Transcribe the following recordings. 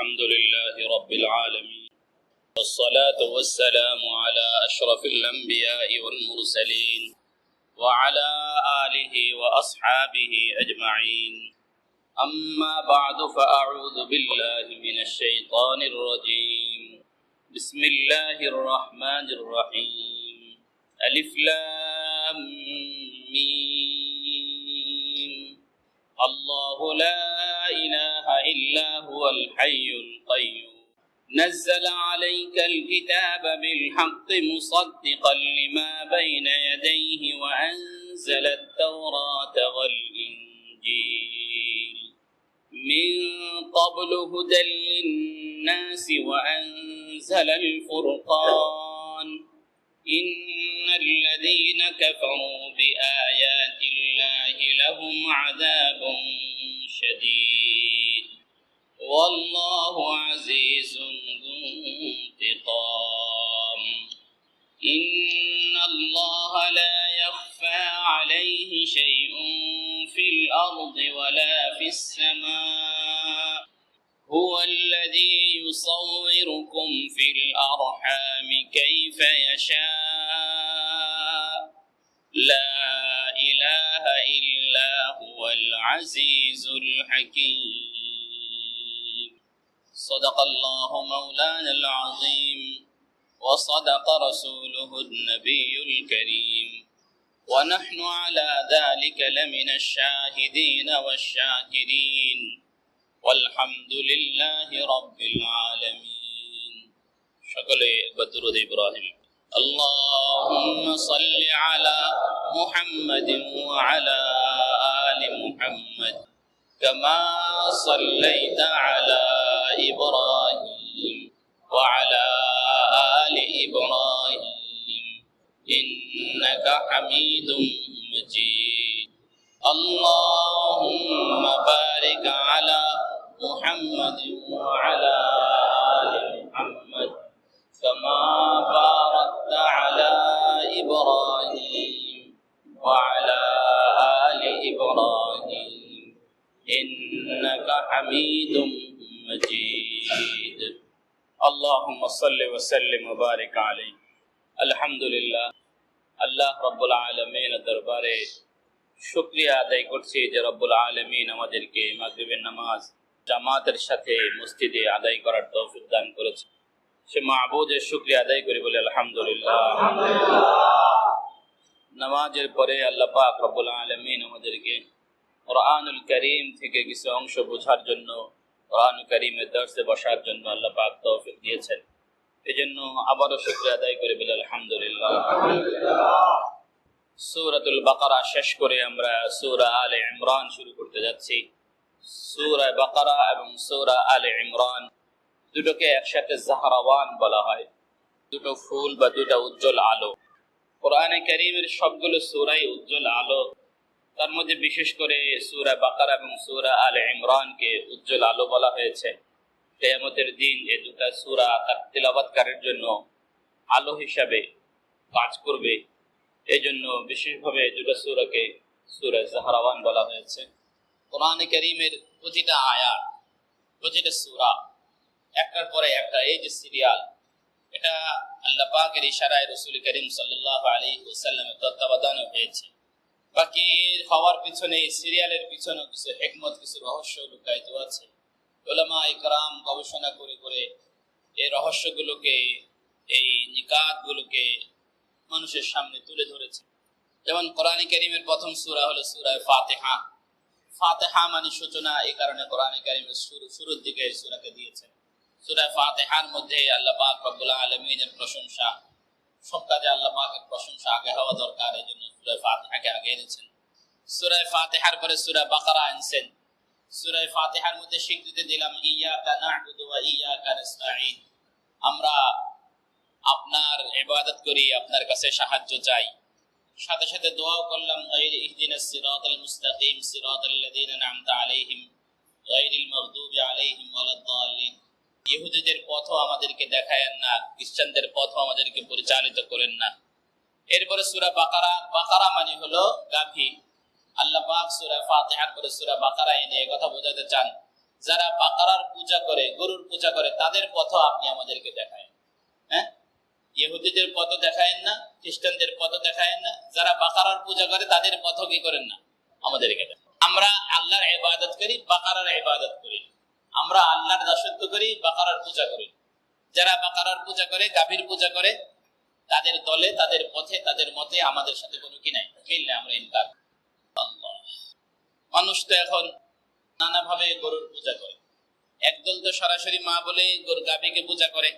الحمد لله رب العالمين والصلاة والسلام على أشرف الأنبياء والمرسلين وعلى آله وأصحابه أجمعين أما بعد فأعوذ بالله من الشيطان الرجيم بسم الله الرحمن الرحيم ألف لام ميم الله لا إله إلا هو الحي القيوم نزل عليك الكتاب بالحق مصدقا لما بين يديه وأنزل التوراة والإنجيل من قبل هدى للناس وأنزل الفرقان إن الذين كفروا بآيات الله لهم عذاب شديد والله عزيز ذو انتقام إن الله لا يخفى عليه شيء في الأرض ولا في السماء هو الذي يصوركم في الأرحام كيف يشاء لا إله إلا هو العزيز الحكيم صدق الله مولانا العظيم وصدق رسوله النبي الكريم ونحن على ذلك لمن الشاهدين والشاكرين والحمد لله رب العالمين شكرا بدر إبراهيم اللهم صل على محمد وعلى آل محمد كما صليت على إبراهيم وعلى آل إبراهيم إنك حميد مجيد اللهم بارك على محمد وعلى آل محمد كما باركت على إبراهيم وعلى آل إبراهيم إنك حميد مجيد اللهم صل وسلم وبارك عليه الحمد لله আল্লাহ রব্বুল আলামিনের দরবারে শুকরিয়া আদায় করছি যে রব্বুল আলামিন আমাদেরকে মাগরিবের নামাজ জামাতের সাথে মসজিদে আদায় করার তৌফিক দান করেছে সে মাবুদের শুকরিয়া আদায় করি বলে আলহামদুলিল্লাহ নামাজের পরে আল্লাহ পাক রব্বুল আলামিন আমাদেরকে কোরআনুল কারীম থেকে কিছু অংশ বোঝার জন্য কোরআনুল কারীমের দর্সে বসার জন্য আল্লাহ পাক তৌফিক দিয়েছেন এজন্য আবারও শুকরিয়া আদায় করি বলে আলহামদুলিল্লাহ সূরাতুল বাকারা শেষ করে আমরা সূরা আলে ইমরান শুরু করতে যাচ্ছি সূরা বাকারা এবং সূরা আলে ইমরান দুটোকে একসাথে জাহরাওয়ান বলা হয় দুটো ফুল বা দুটো উজ্জ্বল আলো কোরআনে কারীমের সবগুলো সূরাই উজ্জ্বল আলো তার মধ্যে বিশেষ করে সূরা বাকারা এবং সূরা আলে ইমরানকে উজ্জ্বল আলো বলা হয়েছে কিয়ামতের দিন এই দুটো সূরা তার তিলাওয়াতকারীর জন্য আলো হিসাবে কাজ করবে এজন্য বিশেষভাবে দুটো সূরাকে সূরা জাহরাওয়ান বলা হয়েছে কোরআনে কারীমের প্রতিটা আয়াত প্রতিটা সূরা একটার পরে একটা এই যে সিরিয়াল এটা আল্লাহ পাকের ইশারায় রাসূল করিম সাল্লাল্লাহু আলাইহি ওয়াসাল্লামের তত্ত্বাবধানে হয়েছে বাকি হওয়ার পিছনে এই সিরিয়ালের পিছনে কিছু হিকমত কিছু রহস্য লুকায়িত আছে উলামায়ে কেরাম গবেষণা করে করে এই রহস্যগুলোকে এই নিকাতগুলোকে মানুষের সামনে তুলে ধরেছে যেমন কোরআনে কারীমের প্রথম সূরা হলো সূরা ফাতিহা ফাতিহা মানে সূচনা এই কারণে কোরআনে কারীমের শুরুর দিকে এই সূরাকে দিয়েছেন সূরা ফাতিহার মধ্যে আল্লাহ পাক রব্বুল আলামিনের প্রশংসা সব কাজে আল্লাহ পাকের প্রশংসা আগে হওয়া দরকার এজন্য সূরা ফাতিহাকে আগে এনেছেন সূরা ফাতিহার পরে সূরা বাকারা আনছেন সূরা ফাতিহার মধ্যে স্বীকৃতি দিলাম ইয়াকা না'বুদু ওয়া ইয়াকা নাস্তাঈন আমরা আপনার ইবাদত করি আপনার কাছে সাহায্য চাই সাথে সাথে দোয়া করলাম গায়রি ইহদিনাস সিরাতাল মুস্তাকিম সিরাতাল্লাযীনা আন'আমতা আলাইহিম গায়রিল মাগদুবি আলাইহিম ওয়ালাদ-দাল্লিন ইহুদিদের পথও আমাদেরকে দেখায়েন না খ্রিস্টানদের পথও আমাদেরকে পরিচালিত করেন না এরপরে সূরা বাকারা বাকারা মানে হলো গাভী আল্লাহ পাক সূরা ফাতিহার পরে সূরা বাকারা এনে কথা বোঝাতে চান যারা বাকারার পূজা করে, গরুর পূজা করে, তাদের পথও আপনি আমাদেরকে দেখায়। হ্যাঁ, ইহুদিদের পথ দেখায়েন না, খ্রিস্টানদের পথ দেখায়েন না, যারা বাকারার পূজা করে তাদের পথ কি করেন না, আমাদেরকে দেখান। আমরা আল্লাহর ইবাদত করি, বাকারার ইবাদত করি। আমরা আল্লাহর দাসত্ব করি, বাকারার পূজা করি। যারা বাকারার পূজা করে, গাভীর পূজা করে, তাদের দলে, তাদের পথে, তাদের মতে আমাদের সাথে কোনো কি নাই, মিল নাই, আমরা ইনকার। মানুষ তো এখন নানাভাবে গরুর পূজা করে। একদল তো সরাসরি মা বলে গাভীকে পূজা করে,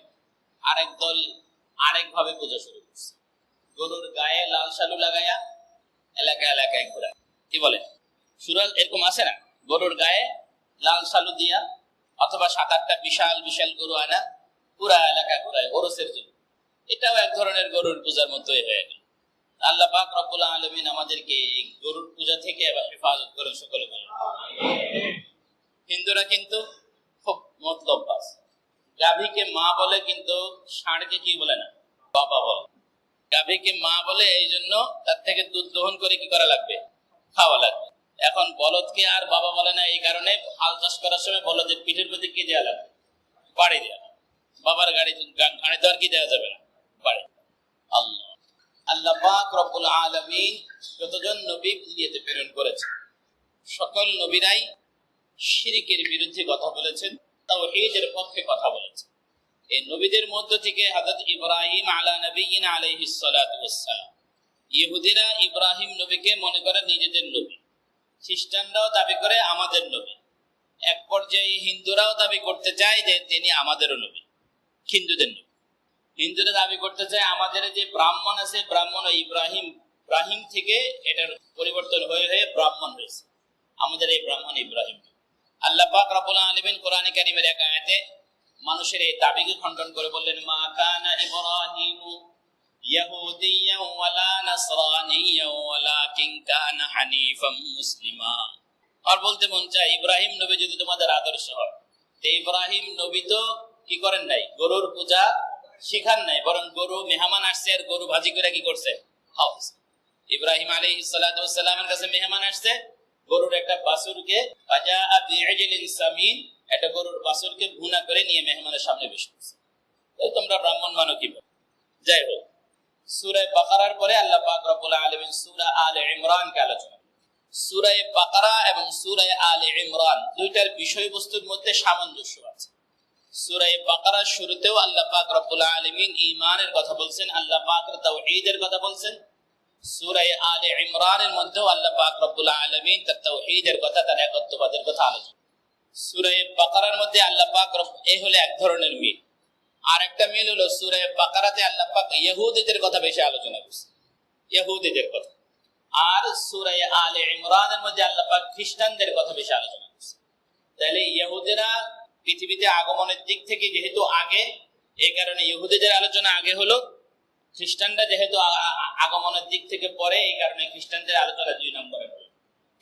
আরেক দল আরেকভাবে পূজা শুরু করছে। গরুর গায়ে লাল শালু লাগাইয়া এলাকা এলাকায় ঘোরায়। কি বলে সুরাজ এরকম আছে না? গরুর গায়ে লাল শালু দিয়া, অথবা 7-8টা বিশাল বিশাল গরু আনা পুরা এলাকা ঘোরায় ওরসের জন্য। এটাও এক ধরনের গরুর পূজার মতোই হয়ে গেল। আল্লাহ পাক রব্বুল আলামিন আমাদেরকে এই গরুর পূজা থেকে এবার হেফাজত করেন, সকলে বলেন। হিন্দুরা কিন্তু খুব মতলববাজ। গাভীকে মা বলে, কিন্তু ষাঁড়কে কি বলে না, বাবা বলে। গাভীকে মা বলে, এই জন্য তার থেকে দুধ দহন করে কি করা লাগবে, খাওয়া লাগবে। এখন বলদকে আর বাবা বলে না, এই কারণে হাল চাষ করার সময় বলদের পিঠের প্রতি কি দেওয়া লাগবে, বাড়ি দেওয়া। বাবার গাড়ি তো আর কি দেওয়া যাবে না, বাড়ি। আল্লাহ পাক রব্বুল আলামিন যতজন নবী দুনিয়াতে প্রেরণ করেছেন, সকল নবীরাই শিরকের বিরুদ্ধে কথা বলেছেন, তাওহীদের পক্ষে কথা বলেছেন। এই নবীদের মধ্য থেকে হযরত ইব্রাহিম আলা নবিয়িনা আলাইহিস সালাতু ওয়াস সালাম, ইহুদিরা ইব্রাহিম নবীকে মনে করে নিজেদের নবী, খ্রিস্টানরাও দাবি করে আমাদের নবী, এক পর্যায়ে হিন্দুরাও দাবি করতে চায় যে তিনি আমাদেরও নবী, হিন্দুদের নবী। হিন্দুরা দাবি করতে চায় আমাদের যে ব্রাহ্মণ আছে, ব্রাহ্মণ ইব্রাহিম থেকে এটার পরিবর্তন হয়ে হয়ে ব্রাহ্মণ হয়েছে, আমাদের এই ব্রাহ্মণ ইব্রাহিম। আল্লাহ পাক রব্বুল আলামিন কোরআনে কারীমের এক আয়াতে মানুষের এই দাবিকে খণ্ডন করে বললেন, মা কানা ইব্রাহিমু ইয়াহুদিয়্যান ওয়ালা নাসরানিয়্যান ওয়ালাকিন কানা হানিফাম মুসলিমা। আর বলতে মন চায়, ইব্রাহিম নবী যদি তোমাদের আদর্শ হয়, তো ইব্রাহিম নবী তো কি করেন নাই, গরুর পূজা শিখান নাই, বরং গরু মেহমান আসছে আর গরু ভাজি করে কি করছে, খাওয়াছে। ইব্রাহিম আলাইহিস সালাতু ওয়াস সালামের কাছে মেহমান আসছে, গরুর একটা বাছুরকে ফাজাআ বিইজলিন সামিন, একটা গরুর বাছুরকে ভুনা করে নিয়ে মেহমানের সামনে পেশ করছে। তোমরা ব্রাহ্মণ মানো কি? যাই হোক, সূরা বাকারার পরে আল্লাহ পাক রব্বুল আলামিন সূরা আলে ইমরান কে আলোচনা। সূরা বাকারা এবং সূরা আলে ইমরান দুইটার বিষয়বস্তুর মধ্যে সামঞ্জস্য আছে। সূরা বাকারার শুরুতেও আল্লাহ পাক রব্বুল আলামিন ঈমানের কথা বলছেন, আল্লাহ পাকের তাওহীদের কথা বলছেন। সূরা আলে ইমরানের মধ্যেও আল্লাহ পাক রব্বুল আলামিন তার তাওহীদের কথা, তার একত্ববাদের কথা আলোচনা। সূরা বাকারার মধ্যে আল্লাহ পাক এই হলো এক ধরনের মিল। আর একটা মিল হলো সূরা বাকারাতে আল্লাহ পাক ইহুদিদের কথা বেশি আলোচনা করছেন, ইহুদিদের কথা। আর সূরা আলে ইমরানের মধ্যে আল্লাহ পাক খ্রিস্টানদের কথা বেশি আলোচনা করছেন। তাহলে ইহুদিরা পৃথিবীতে আগমনের দিক থেকে যেহেতু আগে, এই কারণে ইহুদিদের আলোচনা আগে হলো, খ্রিস্টানরা যেহেতু আগমনের দিক থেকে পরে, এই কারণে খ্রিস্টানদের আলোচনা 2 নম্বরে হলো।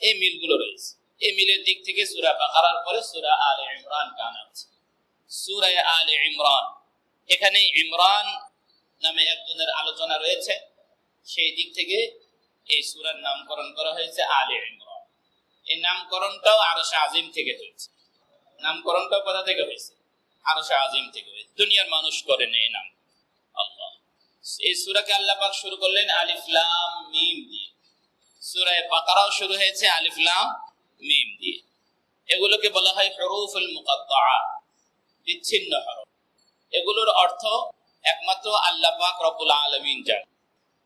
এই মিলগুলো রয়েছে। এই মিলের দিক থেকে সূরা বাকারার পরে সূরা আলে ইমরান কানা আছে। সূরা আলে ইমরান, এখানে ইমরান নামে একজনের আলোচনা রয়েছে, সেই দিক থেকে এই সূরার নামকরণ করা হয়েছে আলে ইমরান। এই নামকরণটাও আরশে আজিম থেকে হয়েছে। নামকরণটাও কোথা থেকে হয়েছে? আরশে আজিম থেকে হয়েছে। দুনিয়ার মানুষ করেন এই নাম। আল্লাহ এই সূরাকে আল্লাহ পাক শুরু করলেন আলিফ লাম মিম দিয়ে। সূরা বাকারাও শুরু হয়েছে আলিফ লাম মিম দিয়ে। এগুলোকে বলা হয় হুরুফুল মুকাত্তাআ, বিচ্ছিন্ন হরফ। এগুলোর অর্থ একমাত্র আল্লাহ পাক রব্বুল আলামিন জানেন।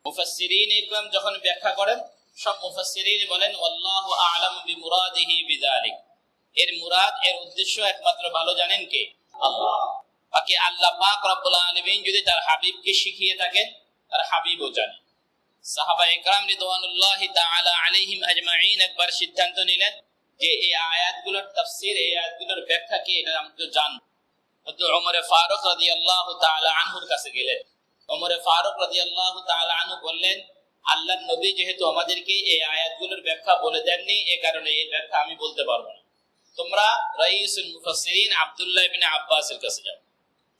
মুফাসসিরিন ইকরাম যখন ব্যাখ্যা করেন, সব মুফাসসিরিন বলেন আল্লাহু আ'লামু বিমুরাদিহি বিযালিক, এর মুরাদ, এর উদ্দেশ্য একমাত্র ভালো জানেন কে? আল্লাহ। বাকি আল্লাহ পাক রব্বুল আলামিন যদি তার হাবিবকে শিখিয়ে থাকেন, তার হাবিবও জানেন। সাহাবায়ে ইকরাম রিদওয়ানুল্লাহি তাআলা আলাইহিম আজমাইন একবার সিদ্ধান্ত নিলেন যে এই আয়াতগুলোর তাফসীর, এই আয়াতগুলোর ব্যাখ্যা কি, এটা আমরা জানব। হযরত ওমর ফারুক রাদিয়াল্লাহু তাআলা আনহুর কাছে গেলেন। ওমর ফারুক রাদিয়াল্লাহু তাআলা আনহু বললেন, আল্লাহর নবী যেহেতু আমাদেরকে এই আয়াতগুলোর ব্যাখ্যা বলে দেননি, এই কারণে এই ব্যাখ্যা আমি বলতে পারবো না। তোমরা রাইসুল মুফাসসিরিন আব্দুল্লাহ ইবনে আব্বাসের কাছে যাও।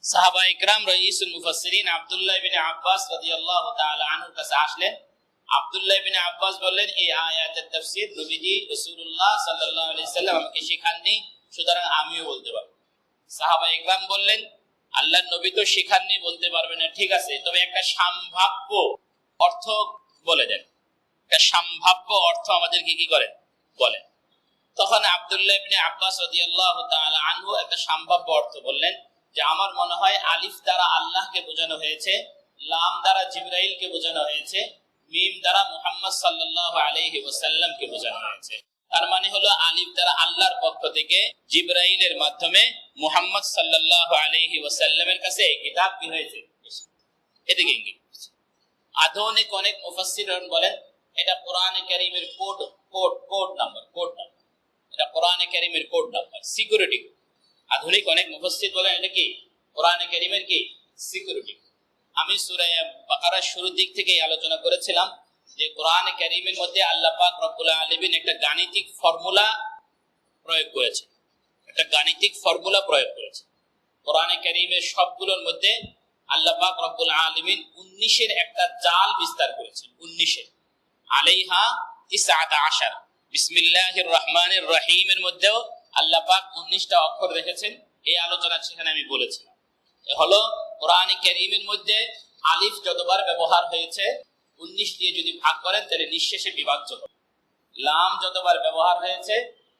সাহাবায়ে ইকরাম রাইসুল মুফাসসিরিন আব্দুল্লাহ ইবনে আব্বাস রাদিয়াল্লাহু তাআলা আনহুর কাছে আসলেন। আব্দুল্লাহ ইবনে আব্বাস বললেন, এই আয়াতের তাফসীর নবীজি রাসূলুল্লাহ সাল্লাল্লাহু আলাইহি সাল্লাম আমাকে শেখাননি, সুতরাং আমিও বলতে পারবো। সাহাবা ইকরাম বললেন, আল্লাহর নবী তো শিখাননি, বলতে পারবে না, ঠিক আছে, তবে একটা সম্ভাব্য অর্থ বলে দেন, একটা সম্ভাব্য অর্থ আমাদেরকে কি করেন বলেন। তখন আব্দুল্লাহ ইবনে আব্বাস রাদিয়াল্লাহু তাআলা আনহু একটা সম্ভাব্য অর্থ বললেন যে আমার মনে হয় আলিফ দ্বারা আল্লাহকে বোঝানো হয়েছে, লাম দ্বারা জিবরাইলকে বোঝানো হয়েছে, মিম দ্বারা মুহাম্মদ সাল্লাল্লাহু আলাইহি ওয়াসাল্লামকে বোঝানো হয়েছে। তার মানে হলো আলিফ দ্বারা আল্লাহর পক্ষ থেকে জিবরাইলের মাধ্যমে মুহাম্মদ সাল্লাল্লাহু আলাইহি ওয়াসাল্লামের কাছে এই কিতাব কি হয়েছে, এদিকে ইঙ্গিত করছে। আধুনিক অনেক মুফাসসিরগণ বলেন এটা কোরআনে কারীমের কোড নাম্বার, এটা কোরআনে কারীমের কোড নাম্বার, সিকিউরিটি। আধুনিক অনেক মুফাসসির বলেন এটা কি কোরআনে কারীমের কি সিকিউরিটি। আমি সূরা বাকারার শুরুর দিক থেকেই আলোচনা করেছিলাম যে কোরআনে কারীমের মধ্যে আল্লাহ পাক রব্বুল আলামিন একটা গাণিতিক ফর্মুলা প্রয়োগ করেছে, কোরআনে কারীমের সবগুলোর মধ্যে আল্লাহ পাক রব্বুল আলামিন 19 এর একটা জাল বিস্তার করেছেন। 19 আলাইহা 19 বিসমিল্লাহির রহমানির রহিমের মধ্যেও আল্লাহ পাক 19টা অক্ষর রেখেছেন। এই আলোচনা সেখানে আমি বলেছিলাম। হলো কোরআনে কারীমের মধ্যে আলিফ যতবার ব্যবহার হয়েছে 19 দিয়ে যদি ভাগ করেন তাহলে নিঃশেষে বিভাজ্য হবে। লাম যতবার ব্যবহার হয়েছে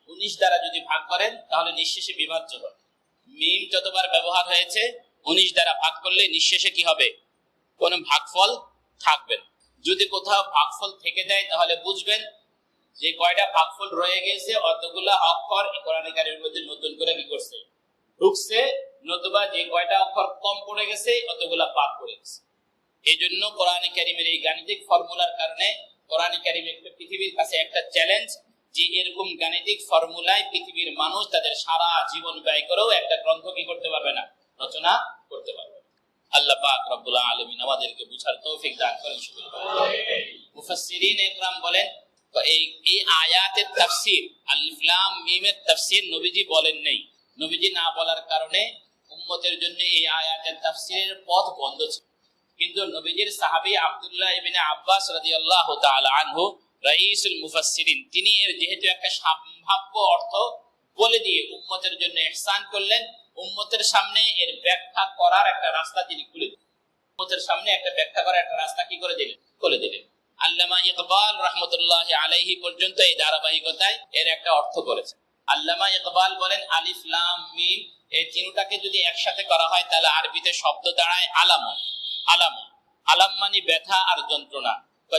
19 দ্বারা যদি ভাগ করেন তাহলে নিঃশেষে বিভাজ্য হবে। মিম যতবার ব্যবহার হয়েছে 19 দ্বারা ভাগ করলে নিঃশেষে কি হবে, কোনো ভাগফল থাকবে না। যদি কোথাও ভাগফল থেকে যায় তাহলে বুঝবেন যে কয়টা ভাগফল রয়ে গেছে, অতগুলা অক্ষর কোরআনে কারীমের মধ্যে নতুন করে কি করছে, ঢুকছে, নতুবা যে কয়টা অক্ষর কম পড়ে গেছে অতগুলা বাদ পড়ে গেছে। এই জন্য কোরআনে কারীমের এই গাণিতিক ফর্মুলার কারণে কোরআনে কারীম একটা পৃথিবীর কাছে একটা চ্যালেঞ্জ যে এরকম গাণিতিক ফর্মুলায় পৃথিবীর মানুষ তাদের সারা জীবন ব্যয় করেও একটা গ্রন্থ কি করতে পারবে না, রচনা করতে পারবে। আল্লাহ পাক রব্বুল আলামিন আমাদেরকে বুঝার তৌফিক দান করেন। মুফাসসিরিন ইকরাম বলেন এই আয়াতের তাফসীর আলিফ লাম মিমের তাফসীর নবীজি বলেন নাই। নবীজি না বলার কারণে উম্মতের জন্য এই আয়াতের তাফসীরের পথ বন্ধ ছিল। কিন্তু নবীজির সাহাবী আব্দুল্লাহ ইবনে আব্বাস রাদিয়াল্লাহু তাআলা আনহু রাইসুল মুফাসসিরিন, তিনি এর যেহেতু একটা সম্ভাব্য অর্থ বলে দিয়ে উম্মতের জন্য ইহসান করলেন, উম্মতের সামনে এর ব্যাখ্যা করার একটা রাস্তা তিনি খুলে দিলেন। উম্মতের সামনে একটা ব্যাখ্যা করার একটা রাস্তা কি করে দিলেন, খুলে দিলেন। আল্লামা ইকবাল রাহমাতুল্লাহি আলাইহি পর্যন্ত এই ধারাবাহিকতায় এর একটা অর্থ করেছেন। আল্লামা ইকবাল বলেন আলিফ লাম মিম এই তিনটাকে যদি একসাথে করা হয় তাহলে আরবিতে শব্দ দাঁড়ায় আলাম। আলাম মানে ব্যথা আর যন্ত্রণা।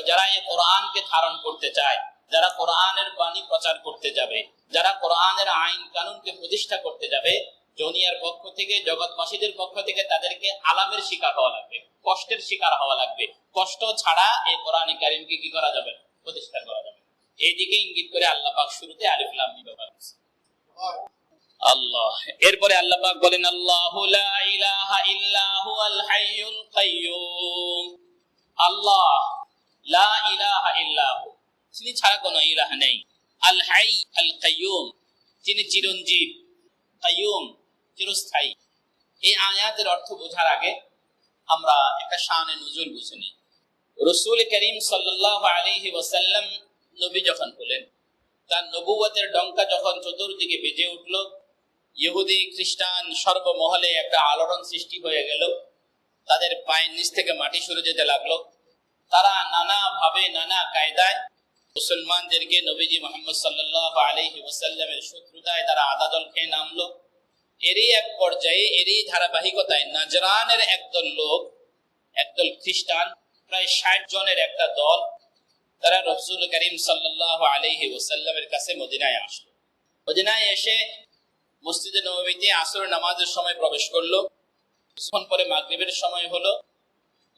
যারা এই কোরআনকে ধারণ করতে চায়, যারা কোরআনের বাণী প্রচার করতে যাবে, যারা কোরআনের আইন কানুনকে প্রতিষ্ঠা করতে যাবে, দুনিয়ার পক্ষ থেকে জগৎবাসীদের পক্ষ থেকে তাদেরকে আলামের শিকার হওয়া লাগবে, কষ্টের শিকার হওয়া লাগবে। কষ্ট ছাড়া এই কোরআন কারীমকে কি করা যাবে, প্রতিষ্ঠা করা যাবে। এইদিকে ইঙ্গিত করে আল্লাহ পাক শুরুতে আলিফ লাম মিম ব্যবহার করেছেন। আল্লাহ, এরপরে আল্লাহ পাক বলেন আল্লাহু লা ইলাহা ইল্লা হুয়াল হাইয়ুল কাইয়্যুম। আল্লাহ লা ইলাহা ইল্লা হু, তিনি ছাড়া কোনো ইলাহ নেই। আল হাই আল কাইয়্যুম, যিনি চিরঞ্জীব, কাইয়্যুম চিরস্থায়ী। এই আয়াতের অর্থ বোঝার আগে আমরা একটা শানে নুজুল বুঝে নিই। রাসূল করিম সাল্লাল্লাহু আলাইহি ওয়াসাল্লাম নবী যখন হলেন, তার নবুয়তের ডঙ্কা যখন চতুর্দিকে বেজে উঠল, ইহুদি খ্রিস্টান সর্বমহলে একটা আলোড়ন সৃষ্টি হয়ে গেল। তাদের পায়ের নিচ থেকে মাটি সরে যেতে লাগলো। তারা নানা ভাবে নানা কায়দায় মুসলমানদেরকে নবীজি মুহাম্মদ সাল্লাল্লাহু আলাইহি ওয়াসাল্লামের শত্রুতায় তারা আদাদল খেয়ে নামলো। এরই এক পর্যায়ে, এরই ধারাবাহিকতায় নাজরানের একদল লোক, একদল খ্রিস্টান, প্রায় 60 জনের একটা দল, তারা রাসূল করিম সাল্লাল্লাহু আলাইহি ওয়াসাল্লামের কাছে মদিনায় আসলো। মদিনায় এসে মসজিদে নববীতে আসর নামাজের সময় প্রবেশ করলো। কিছুক্ষণ পরে মাগরিবের সময় হলো।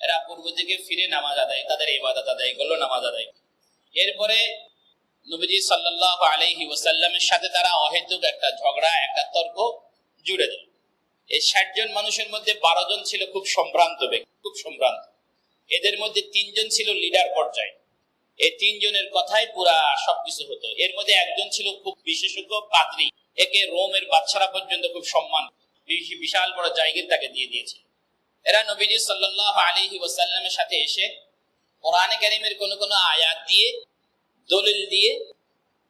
এরা পূর্ব দিকে ফিরে নামাজ আদায়, তাদের ইবাদত আদায় করলো, নামাজ আদায়। এরপরে নবীজি সাল্লাল্লাহু আলাইহি ওয়াসাল্লামের সাথে তারা অহেতুক একটা ঝগড়া, একটা তর্ক জুড়ে দিল। এই 60 জন মানুষের মধ্যে 12 জন ছিল খুব সম্ভ্রান্ত ব্যক্তি, খুব সম্ভ্রান্ত। এদের মধ্যে 3 জন ছিল লিডার পর্যায়ে। এই 3 জনের কথাই পুরা সবকিছু হতো। এর মধ্যে একজন ছিল খুব বিশেষজ্ঞ পাদ্রী, একে রোমের বাদশারা পর্যন্ত খুব সম্মান, বিশাল বড় জায়গা তাকে দিয়ে দিয়েছে। এরা নবীজি সাল্লাল্লাহু আলাইহি ওয়াসাল্লামের সাথে এসে কোরআনে কারীমের কোন কোন আয়াত দিয়ে, দলিল দিয়ে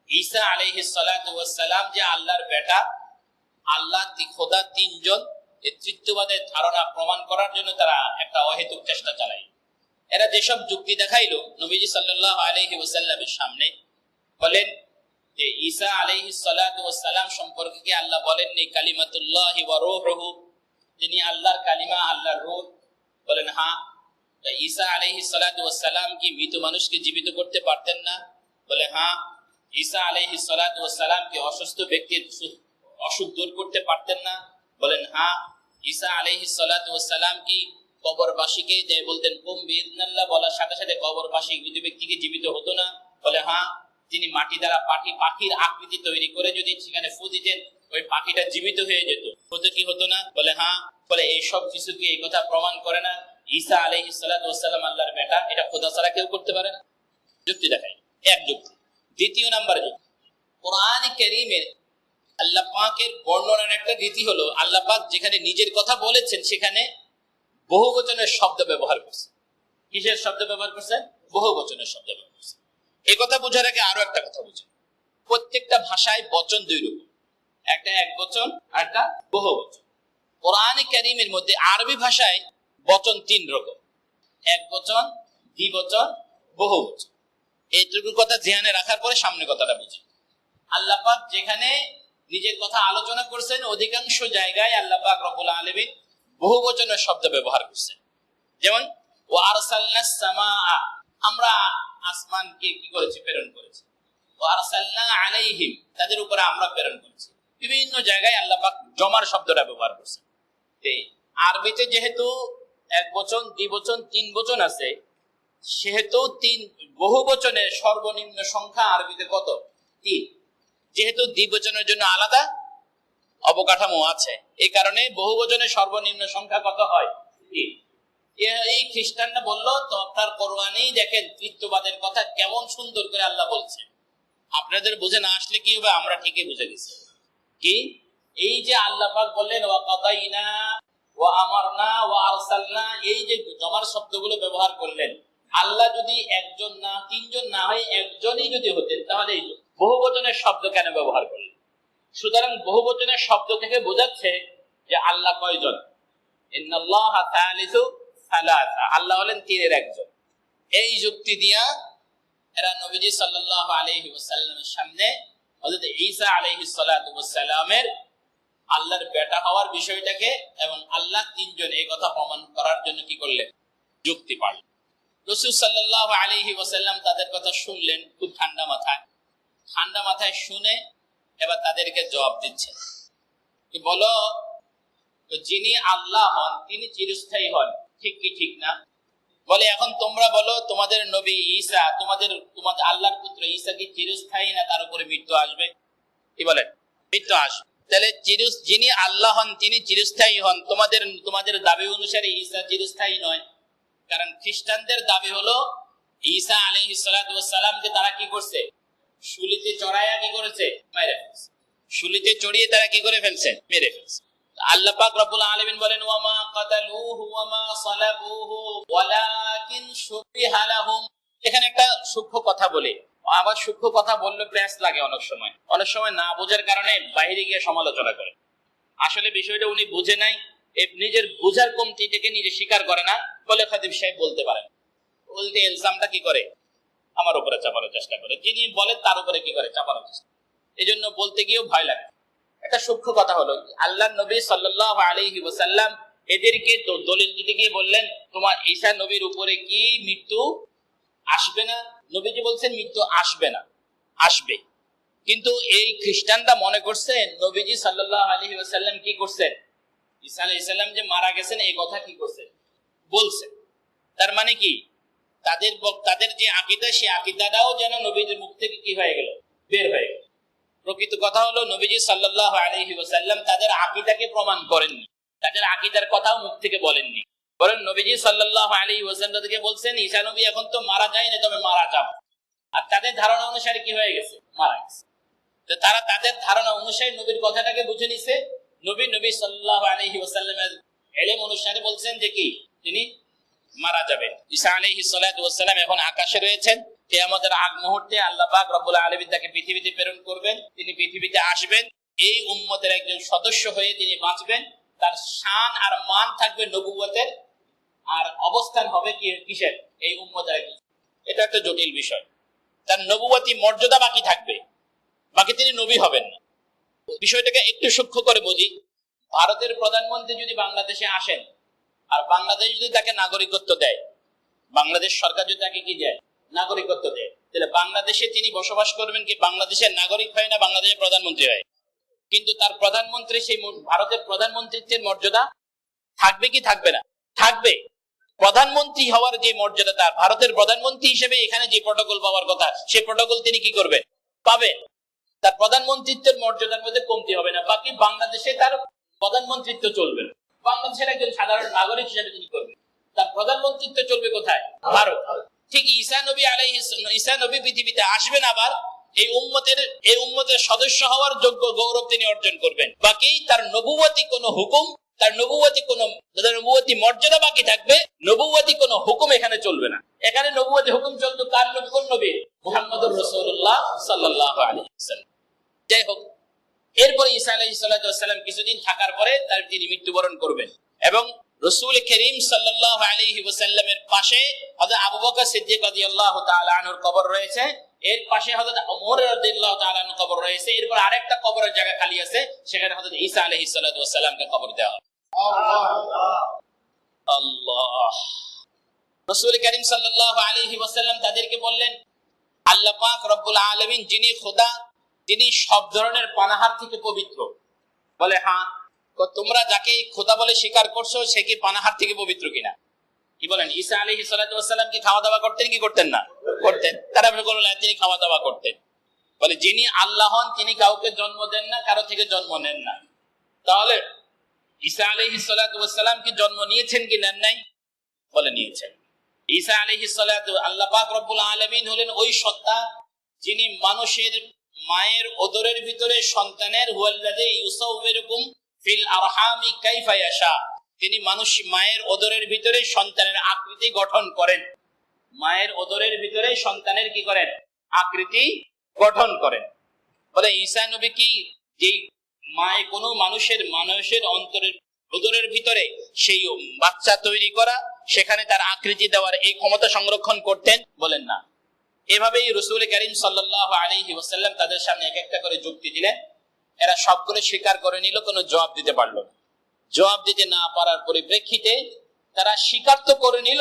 ঈসা আলাইহিস সালাতু ওয়াস সালাম যে আল্লাহর বেটা, আল্লাহ খোদা তিনজন, এই তৃতীয়বাদের ধারণা প্রমাণ করার জন্য তারা একটা অহেতুক চেষ্টা চালায়। এরা যেসব যুক্তি দেখাইলো নবীজি সাল্লাল্লাহু আলাইহি ওয়াসাল্লামের সামনে, বলেন যে ঈসা আলাইহিস সালাতু ওয়াস সালাম সম্পর্কে কি আল্লাহ বলেননি কালিমাতুল্লাহি ওয়া রূহুহু, তিনি আল্লাহর কালিমা, আল্লাহর রূহ? বলেন হ্যাঁ। ঈসা আলাইহিস সালাতু ওয়াস সালাম কি মৃত মানুষকে জীবিত করতে পারতেন না? বলে হ্যাঁ। ঈসা আলাইহিস সালাতু ওয়াস সালাম কি অসুস্থ ব্যক্তির অসুখ দূর করতে পারতেন না? বলেন হ্যাঁ। ঈসা আলাইহিস সালাতু ওয়াস সালাম কি কবরবাসীকে যে বলতেন কুম বিইذنিল্লাহ বলার সাথে সাথে কবরবাসী মৃত ব্যক্তিকে জীবিত হতো না? বলে হ্যাঁ। তিনি মাটি দ্বারা পাখির আকৃতি তৈরি করে যদি সেখানে ফু দিতেন ওই পাখিটা জীবিত হয়ে যেত, হতো কি হতো না? বলে হ্যাঁ। বলে এই সব কিছু কি এই কথা প্রমাণ করে না ঈসা আলাইহিস সালাতু ওয়াস সালাম আল্লাহর বেটা? এটা খোদা ছাড়া কেউ করতে পারে না। যুক্তি দেখাই, এক যুক্তি। দ্বিতীয় নাম্বার যুক্তি, কোরআন কারীমের আল্লাহ পাকের বর্ণনার একটা রীতি হলো আল্লাহ পাক যেখানে নিজের কথা বলেছেন সেখানে বহুবচনের শব্দ ব্যবহার করছে। কিসের শব্দ ব্যবহার করছে? বহুবচনের শব্দ ব্যবহার করছে। এই কথা বোঝার আগে আরো একটা কথা বুঝুন, প্রত্যেকটা ভাষায় বচন দুই রকম, একটা এক বচন আর একটা বহু বচন। কোরআন কারীমের মধ্যে আরবি ভাষায় বচন তিন রকম, এক বচন, দ্বিবচন, বহু বচন। এইটুকু কথা ধ্যানে রাখার পরে সামনে কথাটা বুঝি। আল্লাহ পাক যেখানে নিজের কথা আলোচনা করছেন অধিকাংশ জায়গায় আল্লাহ পাক রব্বুল আলামিন বহু বচনের শব্দ ব্যবহার করছেন। যেমন ওয়া আরসালনাস সামাআ, আমরা আসমানকে কি করেছি? প্রেরণ করেছি। ওয়া আরসালনা আলাইহিম, তাদের উপরে আমরা প্রেরণ করেছি। বিভিন্ন জায়গায় আল্লাহ পাক জমার শব্দটা ব্যবহার করছেন। আরবিতে যেহেতু এক বচন, দ্বিবচন, তিন বচন আছে, সেহেতু বহু বচনের সর্বনিম্ন সংখ্যা আরবিতে কত? 3। যেহেতু দ্বিবচনের জন্য আলাদা অবকাঠামো আছে, এই কারণে বহু বচনের সর্বনিম্ন সংখ্যা কত হয়? 3। এই খ্রিস্টানরা বললো তো আপনার কোরআনেই দেখেন তৃতীয়বাদের কথা কেমন সুন্দর করে আল্লাহ বলছে। আপনাদের বুঝে না আসলে কি হবে? আমরা ঠিকই বুঝে গেছি। কি এই যে আল্লাহ পাক বললেন ওয়া কাদাইনা ওয়া আমারনা ওয়া আরসালনা, এই যে জমার শব্দগুলো ব্যবহার করলেন, আল্লাহ যদি একজন না তিনজন না হয় একজনই যদি হতেন তাহলে এই বহুবচনের শব্দ কেন ব্যবহার করলেন? সুতরাং বহুবচনের শব্দ থেকে বোঝাচ্ছে যে আল্লাহ কয়জন? ইন্নাল্লাহা সালিসু সালাসা, আল্লাহ হলেন তিনের একজন। এই যুক্তি দিয়া এরা নবীজি সাল্লাল্লাহু আলাইহি ওয়াসাল্লামের সামনে হযরত ঈসা আলাইহিস সালাতু ওয়াস সালামের আল্লাহর বেটা হওয়ার বিষয়টাকে এবং আল্লাহ তিনজন এই কথা প্রমাণ করার জন্য কি করলেন? যুক্তি পাড়লেন। রাসূল সাল্লাল্লাহু আলাইহি ওয়াসাল্লাম তাদের কথা শুনলেন খুব ঠান্ডা মাথায় শুনে এবার তাদেরকে জবাব দিচ্ছেন, বলো যিনি আল্লাহ হন তিনি চিরস্থায়ী হন, ঠিক কি ঠিক না? বলে এখন তোমরা বলো তোমাদের নবী ঈসা, তোমাদের আল্লাহর পুত্র ঈসা কি চিরস্থায়ী না তার উপরে মৃত্যু আসবে? কি বলেন? মৃত্যু আসবে। তাহলে যিনি আল্লাহ হন তিনি চিরস্থায়ী হন, তোমাদের দাবি অনুসারে ঈসা চিরস্থায়ী নয়। কারণ খ্রিস্টানদের দাবি হলো ঈসা আলাইহিস সালাতু ওয়াস সালামকে তারা কি করছে? শুলিতে চড়াইয়া কি করেছে? মেরে ফেলছে। শুলিতে চড়িয়ে তারা কি করে ফেলছে? মেরে ফেলছে। আল্লাহ পাক রব্বুল আলামিন বলেন ওয়া মা কাতালুহু ওয়া মা সালাবুহু ওয়ালাকিন শুবিহা লাহুম। এখানে একটা সূক্ষ্ম কথা বলি, আবার সূক্ষ্ম কথা বললে প্রেস লাগে অনেক সময় না বোঝার কারণে বাইরে গিয়ে সমালোচনা করে। আসলে বিষয়টা উনি বুঝে নাই, নিজের বোঝার কমতিটাকে নিজে স্বীকার করে না বলে খতিব সাহেব বলতে পারেন, বলতে ইলজামটা কি করে? আমার উপরে চাপানোর চেষ্টা করে। যিনি বলেন তার উপরে কি করে? চাপানোর চেষ্টা। এই জন্য বলতে গিয়েও ভয় লাগে। একটা সূক্ষ্ম কথা হলো আল্লাহর নবী সাল্লাল্লাহু আলাইহি ওয়াসাল্লাম এদেরকে দলিল দিতে গিয়ে বললেন তোমার ঈসা নবীর উপরে কি মৃত্যু আসবে না? নবীজি বলছেন মৃত্যু আসবে না, আসবে। কিন্তু এই খ্রিস্টানরা মনে করছে নবীজি সাল্লাল্লাহু আলাইহি ওয়াসাল্লাম কি করছেন? ঈসা আলাইহিস সালাম যে মারা গেছেন এই কথা কি করছেন? বলছেন। তার মানে কি তাদের যে আকীদা সেই আকীদাটাও যেন নবীজির মুখ থেকে কি হয়ে গেল? বের হয়ে গেল। প্রকৃত কথা হলো নবীজি সাল্লাল্লাহু আলাইহি ওয়াসাল্লাম তাদের আকীদাকে প্রমাণ করেননি, তাদের আকীদার কথাও মুখ থেকে বলেননি। বলেন নবীজি সাল্লাল্লাহু আলাইহি ওয়াসাল্লাম তাদেরকে বলছেন ঈসা নবী এখন তো মারা যায় না, তবে মারা যাবে। আর তাদের ধারণা অনুসারে কি হয়ে গেছে? মারা গেছে। তো তারা তাদের ধারণা অনুসারে নবীর কথাটাকে বুঝে নিছে। নবী সাল্লাল্লাহু আলাইহি ওয়াসাল্লামের ইলম অনুসারে বলছেন যে কি তিনি মারা যাবেন। ঈসা আলাইহিস সালাতু ওয়াস সালাম এখন আকাশে রয়েছেন। কিয়ামতের আগ মুহূর্তে আল্লাহ পাক রব্বুল আলামিন তাকে পৃথিবীতে প্রেরণ করবেন, তিনি পৃথিবীতে আসবেন। এই উম্মতের একজন সদস্য হয়ে তিনি বাঁচবেন, তার শান আর মান থাকবে নবুয়তের, আর অবস্থান হবে কিসের, এই উম্মতের একজন। এটা একটা জটিল বিষয়। তার নবুয়তি মর্যাদা বাকি থাকবে, বাকি তিনি নবী হবেন না। বিষয়টাকে একটু সূক্ষ্ম করে বলি। ভারতের প্রধানমন্ত্রী যদি বাংলাদেশে আসেন আর বাংলাদেশ যদি তাকে নাগরিকত্ব দেয়, বাংলাদেশ সরকার যদি তাকে কি দেয়, নাগরিকত্ব দেয়, তাহলে বাংলাদেশে তিনি বসবাস করবেন কি বাংলাদেশের নাগরিক হয় না বাংলাদেশের প্রধানমন্ত্রী হয়? কিন্তু তার প্রধানমন্ত্রী সেই ভারতের প্রধানমন্ত্রীত্বের মর্যাদা থাকবে কি থাকবে না? থাকবে। প্রধানমন্ত্রী হওয়ার যে মর্যাদা, তার ভারতের প্রধানমন্ত্রী হিসেবে এখানে যে প্রটোকল পাওয়ার কথা, সেই প্রটোকল তিনি কি করবেন, পাবেন। তার প্রধানমন্ত্রীত্বের মর্যাদার মধ্যে কমতি হবে না। বাকি বাংলাদেশে তার প্রধানমন্ত্রিত্ব চলবে, বাংলাদেশের একজন সাধারণ নাগরিক হিসেবে তিনি করবেন। তার প্রধানমন্ত্রিত্ব চলবে কোথায়? ভারত। ঠিক ঈসা নবী পৃথিবীতে আসবেন, আবার এই উম্মতের সদস্য হওয়ার যোগ্য গৌরব তিনি অর্জন করবেন। বাকি তার নবুয়তি কোন হুকুম, তার নবুয়তি মর্যাদা বাকি থাকবে, নবুয়তি কোন হুকুম এখানে চলবে না। এখানে নবুয়তি হুকুম চলতো কার নবী? কোন নবী? মুহাম্মদুর রাসূলুল্লাহ সাল্লাল্লাহু আলাইহি ওয়াসাল্লাম। যাই হোক, এরপরে ঈসা আলাইহিস সালাম কিছুদিন থাকার পরে তিনি মৃত্যুবরণ করবেন, এবং রাসূল করিম সাল্লাল্লাহু আলাইহি ওয়াসাল্লামের পাশে হযরত আবু বকর সিদ্দিক রাদিয়াল্লাহু তাআলা আনহুর কবর রয়েছে, এর পাশে হযরত ওমর রাদিয়াল্লাহু তাআলা আনহুর কবর রয়েছে, এরপর আরেকটা কবরের জায়গা খালি আছে, সেখানে হযরত ঈসা আলাইহিস সালামকে কবর দেওয়া হবে। আল্লাহ। রাসূল করিম সাল্লাল্লাহু আলাইহি ওয়াসাল্লাম তাদেরকে বললেন, আল্লাহ পাক রব্বুল আলামিন যিনি খোদা, তিনি সব ধরনের পানাহার থেকে পবিত্র। বলে হ্যাঁ। তোমরা যাকে খোদা বলে স্বীকার করছো, সে কি পানাহার থেকে পবিত্র কিনা? কি বলেন? ঈসা আলাইহিস সালাম কি খাওয়া দাওয়া করতেন কি করতেন না? করতেন। তারা বললেন তিনি খাওয়া দাওয়া করতেন। বলে যিনি আল্লাহ হন, তিনি কাউকে জন্ম দেন না, কারো থেকে জন্ম নেন না। তাহলে ঈসা আলাইহিস সালাম কি জন্ম নিয়েছেন কি নেন নাই? বলে নিয়েছেন। ঈসা আলাইহিস আল্লাহ পাক রব্বুল আলামিন হলেন ওই সত্তা যিনি মানুষের মায়ের ওদরের ভিতরে সন্তানের হুয়াল্লাযী ইউসাউবিরুকুম ফিল আরহামি কাইফা ইয়াশা, তিনি মায়ের ওদরের ভিতরে সন্তানের আকৃতি গঠন করেন। মায়ের ওদরের ভিতরে সন্তানের কি করেন? আকৃতি গঠন করেন। বলে ঈসা নবী কি যেই মায়ে কোনো মানুষের অন্তরের ওদরের ভিতরে সেই বাচ্চা তৈরি করা, সেখানে তার আকৃতি দেওয়ার এই ক্ষমতা সংরক্ষণ করতেন? বলেন না। এভাবেই রাসূল করিম সাল্লাল্লাহু আলাইহি ওয়াসাল্লাম তাদের সামনে এক একটা করে যুক্তি দিলেন। এরা সবগুলো স্বীকার করে নিল, কোনো জবাব দিতে পারল না। জবাব দিতে না পারার পরিপ্রেক্ষিতে তারা স্বীকার তো করে নিল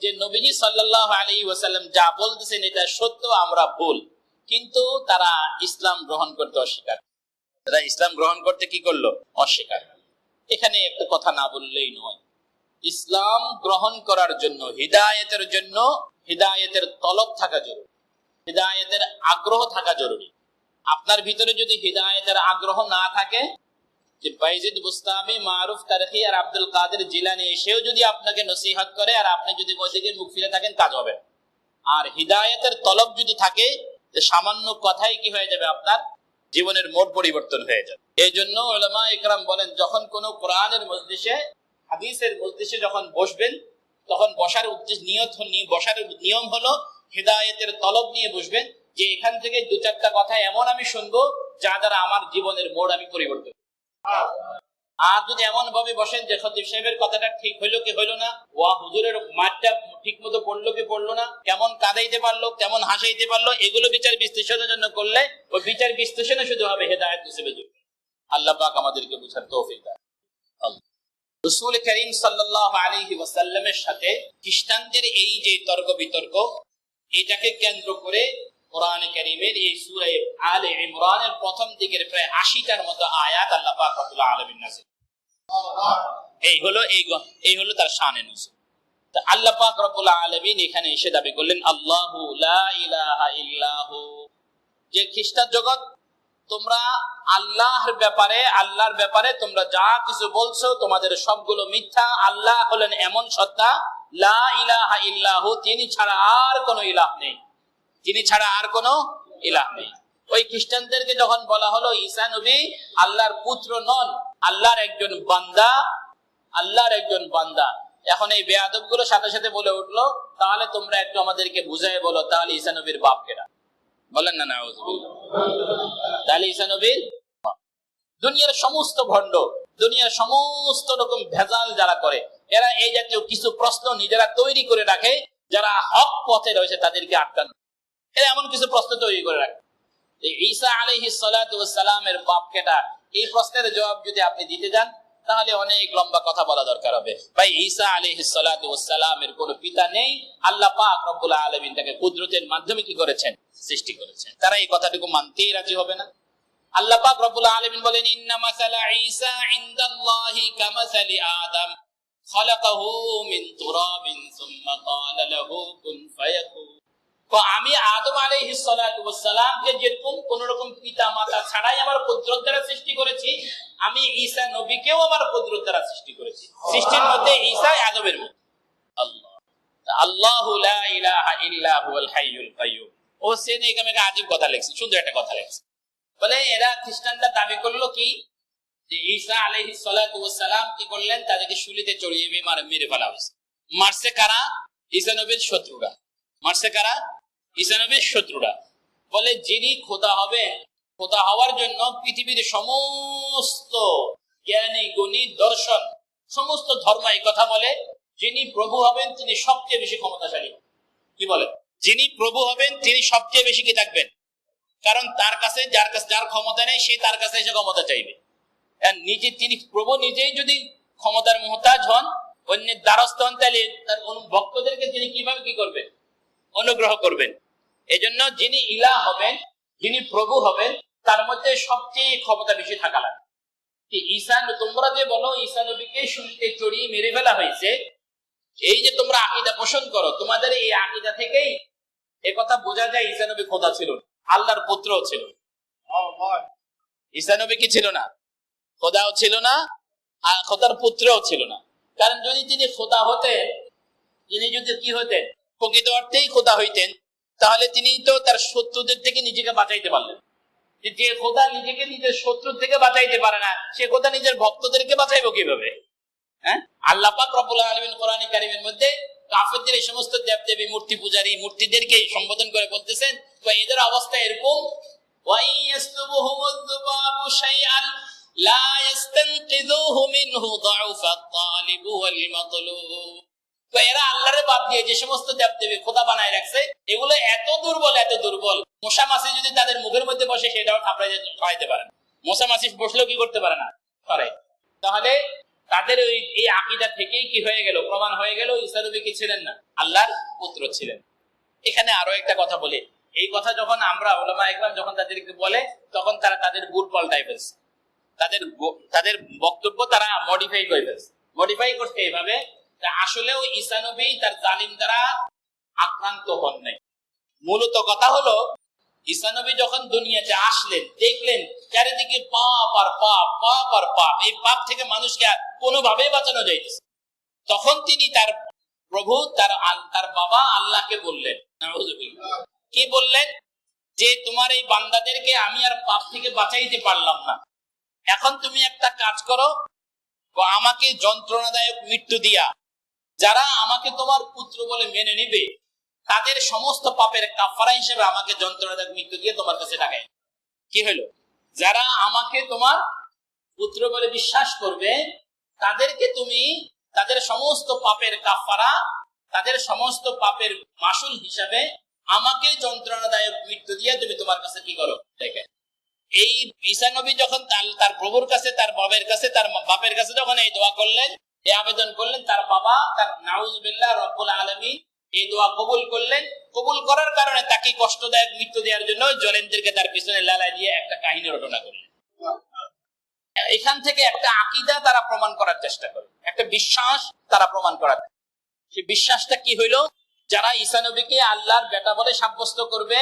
যে নবীজি সাল্লাল্লাহু আলাইহি ওয়াসাল্লাম যা বলতেছেন এটা সত্য, আমরা ভুল। কিন্তু তারা ইসলাম গ্রহণ করতে অস্বীকার। তারা ইসলাম গ্রহণ করতে কি করলো? অস্বীকার। এখানে একটা কথা না বললেই নয়। ইসলাম গ্রহণ করার জন্য, হিদায়াতের তলব থাকা জরুরি, হিদায়াতের আগ্রহ থাকা জরুরি। আপনার ভিতরে যদি হিদায়াতের আগ্রহ না থাকে, যে বাইজিদ বুস্তামি, মারুফ তারহি আর আব্দুল কাদের জিলানী এসেও যদি আপনাকে নসিহত করে আর আপনি যদি ওইদিকে মুখ ফিরে থাকেন, কাজ হবে। আর হিদায়াতের তলব যদি থাকে, সামান্য কথাই কি হয়ে যাবে? আপনার জীবনের মোড় পরিবর্তন হয়ে যাবে। এই জন্য উলামা ইকরাম বলেন, যখন কোনো কোরআনের মজলিসে, হাদিসের মজলিসে যখন বসবেন, তখন বসার নিয়ম হলো হিদায়াতের তলব নিয়ে বসবেন, যে এখান থেকে দু চারটা কথা এমন আমি শুনবো যা দ্বারা আমার জীবনের মোড় আমি পরিবর্তন। আর যদি এমন ভাবে বসেন যে খতিব সাহেবের কথাটা ঠিক হইলো কি হইলো না, ওয়া হুজুরের মাঠটা ঠিক মতো পড়লো কি পড়লো না, কেমন কাঁদাইতে পারলো, কেমন হাসাইতে পারলো, এগুলো বিচার বিশ্লেষণের জন্য করলে ওই বিচার বিশ্লেষণে শুধু হবে, হেদায়েত নসিবে যোগ্য। আল্লাহ পাক আমাদেরকে বুঝার তৌফিক দান। রাসূল করিম সাল্লাল্লাহু আলাইহি ওয়াসাল্লামের সাথে খ্রিস্টানদের এই যে তর্ক বিতর্ক, এটাকে কেন্দ্র করে কোরআনে কারীমের এই সূরা আলে ইমরানের প্রথম দিকের প্রায় ৮০টার মতো আয়াত আল্লাহ পাক রব্বুল আলামিন নাযিল। এই হলো তার শানে নুজুল। তা আল্লাহ পাক রব্বুল আলামিন এখানে এসে দাবি করলেন, আল্লাহু লা ইলাহা ইল্লাহু, যে খ্রিস্টান জগৎ তোমরা আল্লাহর ব্যাপারে তোমরা যা কিছু বলছো, তোমাদের সবগুলো মিথ্যা। আল্লাহ হলেন এমন সত্তা, লা ইলাহা ইল্লাহু, তিনি ছাড়া আর কোনো ইলাহ নেই, তিনি ছাড়া আর কোনো ইলাহ নেই। ওই খ্রিস্টানদেরকে যখন বলা হলো ঈসা নবী আল্লাহর পুত্র নন, আল্লাহর একজন বান্দা, এখন এই বেয়াদব গুলো সাথে সাথে বলে উঠলো, তাহলে তোমরা একটু আমাদেরকে বুঝাই বলো, তাহলে ঈসা নবীর বাপ কেডা? বলেন না নাউযুবিল্লাহ। তাহলে ঈসা নবীর দুনিয়ার সমস্ত ভণ্ড, দুনিয়ার সমস্ত রকম ভেজাল যারা করে, এরা এই জাতীয় কিছু প্রশ্ন নিজেরা তৈরি করে রাখে, যারা হক পথে রয়েছে তাদেরকে আটকানো। এরা এমন কিছু প্রশ্ন তৈরি করে রাখে। ঈসা আলাইহিস সালাতু ওয়াস সালামের বাপ কেটা, এই প্রশ্নের জবাব যদি আপনি দিতে যান তাহলে অনেক লম্বা কথা বলা দরকার হবে। ভাই, ঈসা আলাইহিস সালাতু ওয়াস সালামের কোনো পিতা নেই, আল্লাহ পাক রব্বুল আলামিন তাকে কুদরতের মাধ্যমে কি করেছেন? সৃষ্টি করেছেন। তারা এই কথাটুকু মানতেই রাজি হবে না। আল্লাহ পাক রব্বুল আলামিন বলেন, ইন্না মাসালা ঈসা ইনদাল্লাহি কামাসালি আদম খলাকাহু মিন তুরাবিন সুম্মা ক্বালা লাহু কুন ফায়াকুন। তো আমি আদম আলাইহিস সালাতু ওয়াস সালামকে যেরকম কোন রকম পিতা মাতা ছাড়াই আমার কুদরত দ্বারা সৃষ্টি করেছি, আমি ঈসা নবীকেও আমার কুদরত দ্বারা সৃষ্টি করেছি। সৃষ্টির মধ্যে ঈসা আদমের মতো। আল্লাহ, আল্লাহু লা ইলাহা ইল্লা হুয়াল হাইয়ুল কাইয়্যুম। ও সেনে এখানে একটা আজীব কথা লিখছে, সুন্দর একটা কথা লিখছে। বলে এরা খ্রিস্টানরা দাবি করলো কি, যে ঈসা আলাইহিস সালাতু ওয়াস সালাম কি করলেন? তাদেরকে শুলিতে চড়িয়ে মেরে ফেলা হয়েছে। মারছে কারা? ঈসা নবীর শত্রুরা। মারছে কারা? ঈসা নবীর শত্রুরা। বলে যিনি খোদা হবেন, খোদা হওয়ার জন্য পৃথিবীর সমস্ত জ্ঞানী গুণী দর্শন সমস্ত ধর্ম এই কথা বলে, যিনি প্রভু হবেন তিনি সবচেয়ে বেশি ক্ষমতাশালী। কি বলে? যিনি প্রভু হবেন তিনি সবচেয়ে বেশি কি থাকবেন? কারণ তার কাছে যার ক্ষমতা নেই সে তার কাছে এসে ক্ষমতা চাইবে। নিজে তিনি প্রভু নিজেই যদি ক্ষমতার মুহতাজ হন, অন্যের দ্বারস্থ হন, তাহলে তার ভক্তদেরকে তিনি কিভাবে কি করবেন? অনুগ্রহ করবেন। এজন্য যিনি ইলাহ হবেন, যিনি প্রভু হবেন, তার মধ্যে সবচেয়ে ক্ষমতা বেশি থাকা লাগে। ঈসা, তোমরা যে বলো ঈসা নবীকে শুলিতে চড়িয়ে মেরে ফেলা হয়েছে, এই যে তোমরা আকীদা পোষণ করো, তোমাদের এই আকীদা থেকেই একথা বোঝা যায় ঈসা নবী খোদা ছিল, আল্লাহর পুত্রও ছিল। ঈসা নবী কি ছিল না? খোদাও ছিল না, আর খোদার পুত্রও ছিল না। কারণ যদি তিনি খোদা হতেন, তিনি যদি কি হতেন? প্রকৃত অর্থেই খোদা হইতেন, তাহলে তিনি তো তার শত্রুদের থেকে নিজেকে বাঁচাইতে পারলেন। যে খোদা নিজেকে নিজের শত্রুর থেকে বাঁচাইতে পারে না, সে খোদা নিজের ভক্তদেরকে বাঁচাইবো কিভাবে? হ্যাঁ, আল্লাহ পাক রব্বুল আলামিন কোরআন কারীমের মধ্যে কাফেরদের এই সমস্ত দেবদেবী মূর্তি পূজারী মূর্তিদেরকে সম্বোধন করে বলতেছেন, তো এদের অবস্থা এরকম, ওয়াইয়াসতুবুহুমুদ দুবাবু শাইআন লা ইস্তানকিযুহু মিনহু দাউফাত তালিবু ওয়াল মাতলুব। তো এরা আল্লাহরে বাদ দিয়ে যে সমস্ত দেবদেবী খোদা বানায় রাখছে, এগুলো এত দুর্বল, এত দুর্বল, মশা মাছি যদি তাদের মুখের মধ্যে বসে সেটাও থাপড়াইতে খাওয়াইতে পারে না। মশা মাছি বসলেও কি করতে পারে না, পারে। তাহলে তাদের এই আকীদা থেকেই কি হয়ে গেল? প্রমাণ হয়ে গেল ঈসা নবী কি ছিলেন না? আল্লাহর পুত্র ছিলেন। এখানে আরো একটা কথা বলি, এই কথা যখন আমরা উলামা ইকরাম যখন তাদেরকে বলে, তখন তারা তাদের ভুল পাল্টাই ফেলছে, তাদের বক্তব্য তারা মডিফাই করে ফেলছে। মডিফাই করতে এইভাবে, আসলেও ঈসা নবী তার জালিম দ্বারা আক্রান্ত হন নাই। মূলত কথা হলো, ঈসা নবী যখন দুনিয়াতে আসলেন, দেখলেন চারিদিকে পাপ আর পাপ, পাপ আর পাপ, এই পাপ থেকে মানুষকে কোনোভাবেই বাঁচানো যাইতেছে। তখন তিনি তার প্রভু, তার বাবা আল্লাহকে বললেন, কি বললেন? যে তোমার এই বান্দাদেরকে আমি আর পাপ থেকে বাঁচাইতে পারলাম না, এখন তুমি একটা কাজ করো, আমাকে যন্ত্রণাদায়ক মৃত্যু দিয়া যারা আমাকে তোমার পুত্র বলে মেনে নিবে, তাদের সমস্ত পাপের কাফারা হিসেবে আমাকে যন্ত্রণাদায়ক মৃত্যু দিয়ে তোমার কাছে ডাকায়। কি হলো? যারা আমাকে তোমার পুত্র বলে বিশ্বাস করবে, তাদেরকে তুমি তাদের সমস্ত পাপের কাফারা, তাদের সমস্ত পাপের মাসুল হিসাবে আমাকে যন্ত্রণাদায়ক মৃত্যু দিয়ে তুমি তোমার কাছে কি করো দেখে। এই ঈসা নবী যখন তার প্রভুর কাছে, তার বাবের কাছে, তার বাপের কাছে যখন এই দোয়া করলেন, এই আবেদন করলেন, তার বাবা, তার নাউজুবিল্লাহ রব্বুল আলামিন এই দোয়া কবুল করলেন। কবুল করার কারণে তাকে কষ্টদায়ক মৃত্যু দেওয়ার জন্য জলেন্দ্রকে তার পিছনে লালা দিয়ে একটা কাহিনী রচনা করলেন। এখান থেকে একটা আকীদা তারা প্রমাণ করার চেষ্টা করে, একটা বিশ্বাস তারা প্রমাণ করার। সেই বিশ্বাসটা কি হইল? যারা ঈসা নবীকে আল্লাহর বেটা বলে সাব্যস্ত করবে,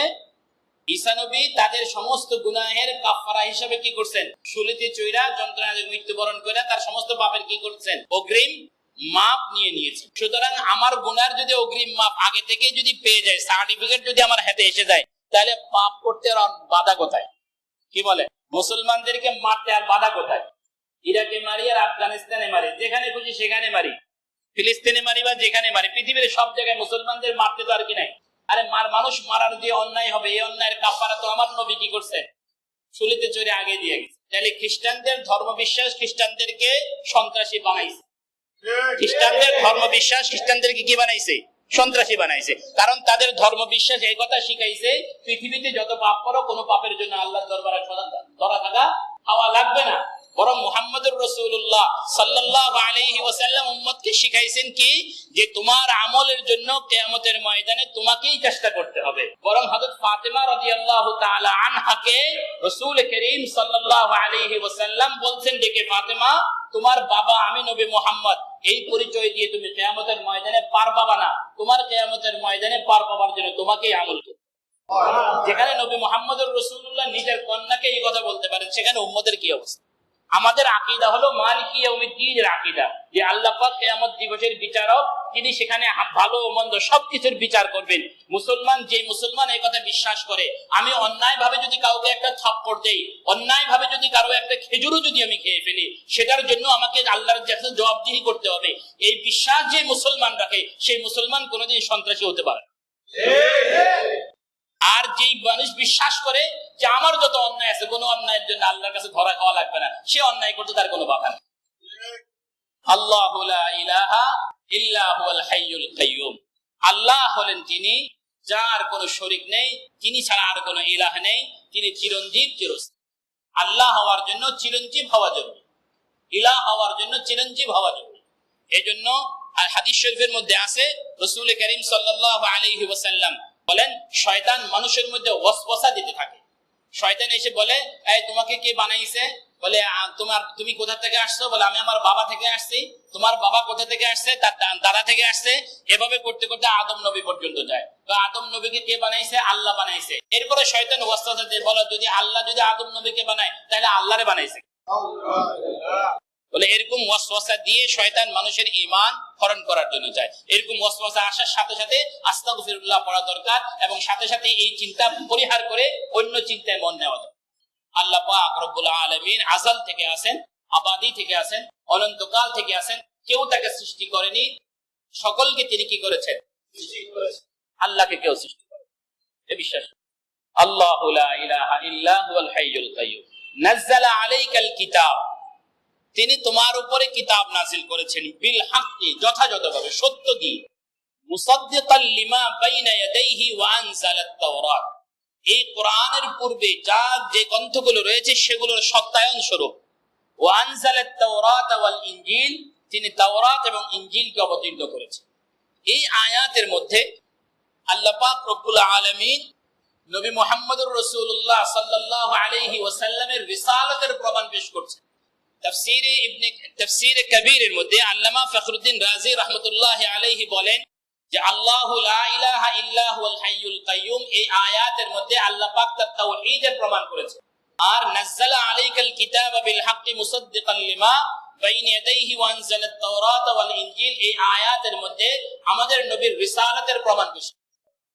ঈসা নবী তাদের সমস্ত গুনাহের কাফারা হিসেবে কি করছেন? শুলিতে চইরা যন্ত্রণাদায়ক মৃত্যুবরণ করে তার সমস্ত পাপের কি করছেন? অগ্রিম মাপ নিয়ে নিয়েছে। সুতরাং আমার গুনার যদি অগ্রিম মাপ আগে থেকে যদি পেয়ে যায়, সার্টিফিকেট যদি আমার হাতে এসে যায়, তাহলে পাপ করতে আর বাধা কোথায়? কি বলে? মুসলমানদেরকে মারতে আর বাধা কোথায়? ইরাকে মারি আর আফগানিস্তানে মারি, যেখানে খুশি সেখানে মারি, ফিলিস্তিনে মারি বা যেখানে মারি, পৃথিবীর সব জায়গায় মুসলমানদের মারতে তো আর কি নাই। আরে মানুষ মারার যে অন্যায় হবে, এই অন্যায়ের কাফারা তো আমার নবী কি করছে? শুলিতে চড়ে আগে দিয়ে গেছে। তাহলে খ্রিস্টানদের ধর্মবিশ্বাস খ্রিস্টানদেরকে সন্ত্রাসী বানাইছে। খ্রিস্টানদের ধর্মবিশ্বাস খ্রিস্টানদেরকে কি বানাইছে? সন্ত্রাসী বানাইছে। কারণ তাদের ধর্মবিশ্বাস এই কথা শিখাইছে, পৃথিবীতে যত পাপ করো কোনো পাপের জন্য আল্লাহর দরবারে ধরা থাকা খাওয়া লাগবে না। বরং মুহাম্মদুর রাসূলুল্লাহ সাল্লাল্লাহু আলাইহি ওয়াসাল্লাম উম্মতকে শিখাইছেন কি, যে তোমার আমলের জন্য কিয়ামতের ময়দানে তোমাকেই চেষ্টা করতে হবে। বরং হযরত ফাতেমা রাদিয়াল্লাহু তাআলা আনহাকে রাসূল করিম সাল্লাল্লাহু আলাইহি ওয়াসাল্লাম বলছেন, ডেকে ফাতেমা, তোমার বাবা আমি নবী মুহাম্মদ, এই পরিচয় দিয়ে তুমি কিয়ামতের ময়দানে পার পাবা না। তোমার কিয়ামতের ময়দানে পার পাবার জন্য তোমাকেই আমল করতে। যেখানে নবী মুহাম্মদুর রাসূলুল্লাহ নিজের কন্যাকে এই কথা বলতে পারেন, সেখানে উম্মতের কি অবস্থা? আমাদের আকীদা হলো মালিকি ইয়াউমিদ্দিনের আকীদা, যে আল্লাহ পাক কিয়ামত দিবসের বিচারক, তিনি সেখানে ভালো ও মন্দ সবকিছুর বিচার করবেন। মুসলমান যে মুসলমান এই কথা বিশ্বাস করে, আমি অন্যায় ভাবে যদি কাউকে একটা থাপ্পড় দেই, অন্যায় ভাবে যদি কারো একটা খেজুরও যদি আমি খেয়ে ফেলি, সেটার জন্য আমাকে আল্লাহর কাছে জবাবদিহি করতে হবে, এই বিশ্বাস যে মুসলমান রাখে, সেই মুসলমান কোনোদিন সন্ত্রাসী হতে পারে না। আর যেই মানুষ বিশ্বাস করে যে আমার যত অন্যায় আছে, কোনো অন্যায়ের জন্য আল্লাহর কাছে ধরা খাওয়া লাগবে না, সে অন্যায় করতে তার কোনো বাধা নেই। আল্লাহু লা ইলাহা ইল্লা হুয়াল হাইয়ুল কাইয়্যুম, আল্লাহ হলেন তিনি যার কোনো শরীক নেই, তিনি ছাড়া আর কোনো ইলাহ নেই, তিনি চিরঞ্জীব চিরস্থায়ী। আল্লাহ হওয়ার জন্য চিরঞ্জীব হওয়া জরুরি, ইলাহ হওয়ার জন্য চিরঞ্জীব হওয়া জরুরি। এজন্য আর হাদিস শরীফের মধ্যে আছে, রাসূল করিম সাল্লাল্লাহু আলাইহি ওয়াসাল্লাম বলেন, শয়তান মানুষের মধ্যে ওয়াসওয়াসা দিতে থাকে। শয়তান এসে বলে, এই তোমাকে কে বানাইছে? বলে, তুমি কোথা থেকে আসছো? বলে, আমি আমার বাবা থেকে আসছি। তোমার বাবা কোথা থেকে আসছে? তার দাদা থেকে আসছে। এভাবে করতে করতে আদম নবী পর্যন্ত যায়। তো আদম নবীকে কে বানাইছে? আল্লাহ বানাইছে। এরপরে শয়তান ওয়াসওয়াসা দিয়ে বলে, যদি আদম নবীকে বানায়, তাহলে আল্লাহরে বানাইছে। বলে, এরকম ওয়াসওয়াসা দিয়ে শয়তান মানুষের ঈমান হরণ করার জন্য চায়। এরকম ওয়াসওয়াসা আসার সাথে সাথে আস্তাগফিরুল্লাহ পড়া দরকার, এবং সাথে সাথে এই চিন্তা পরিহার করে অন্য চিন্তায় মন নেওয়া দরকার। আল্লাহ পাক রব্বুল আলামিন আযাল থেকে আছেন, আবাদি থেকে আছেন, অনন্তকাল থেকে আছেন। কেউ তাকে সৃষ্টি করেনি, সকলকে তিনি কি করেছেন? সৃষ্টি করেছেন। আল্লাহকে কেউ সৃষ্টি করে এ বিশ্বাস। আল্লাহু লা ইলাহা ইল্লা হুয়াল হাইয়ুল কাইয়্যুম নাযালা আলাইকাল কিতাব, তিনি তোমার উপরে কিতাব নাযিল করেছেন, বিল হাক্কি, যথাযথভাবে, সত্য দিয়ে, মুসাদ্দিকাল লিমা বাইনা ইয়াদাইহি ওয়া আনজালাত তাওরাত, এই কোরআনের পূর্বে যে গ্রন্থগুলো রয়েছে সেগুলোর সত্যায়ন স্বরূপ। ওয়া আনজালাত তাওরাত ওয়াল ইনজিল, তিনি তাওরাত এবং ইনজিলকে অবতীর্ণ করেছেন। এই আয়াতের মধ্যে আল্লাহ পাক রব্বুল আলামিন নবী মুহাম্মদুর রাসূলুল্লাহ সাল্লাল্লাহু আলাইহি ওয়াসাল্লামের রিসালাতের প্রমাণ পেশ করছেন। তাফসীরে কবীরের মধ্যে আল্লামা ফখরুদ্দীন রাজি রাহমাতুল্লাহি আলাইহি বলেন যে আল্লাহু লা ইলাহা ইল্লা হুয়াল হাইয়ুল কাইয়্যুম, এই আয়াতের মধ্যে আল্লাহ পাক তার তাওহীদের প্রমাণ করেছেন। আর নাযালা আলাইকাল কিতাবা বিল হাক্কি মুসাদ্দিকাল লিমা বাইনা ইয়াদাইহি ওয়া আনজালাত তাওরাত ওয়াল ইনজিল, এই আয়াতের মধ্যে আমাদের নবীর রিসালাতের প্রমাণ পেশ,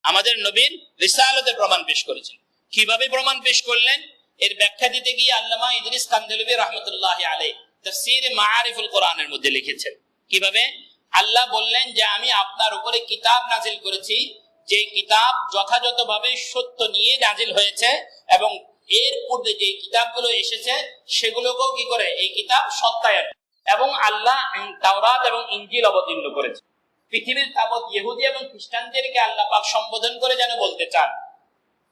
আমাদের নবীর রিসালাতের প্রমাণ পেশ করেছেন। কিভাবে প্রমাণ পেশ করলেন? এর ব্যাখ্যা দিতে গিয়ে আল্লামা ইদ্রিস কান্দালবী রাহমাতুল্লাহি আলাইহি তাফসীরে মাআরিফুল কোরআনের মধ্যে লিখেছেন। কিভাবে? আল্লাহ বললেন যে আমি আপনার উপরে কিতাব নাজিল করেছি, যে কিতাব যথাযথভাবে সত্য নিয়ে নাজিল হয়েছে, এবং এর পূর্বে যে কিতাবগুলো এসেছে সেগুলোকেও কি করে এই কিতাব সত্যায়ন, এবং আল্লাহ তাওরাত এবং ইনজিল অবতীর্ণ করেছে। পৃথিবীর তাবৎ ইহুদি এবং খ্রিস্টানদেরকে আল্লাহ পাক সম্বোধন করে যেন বলতে চান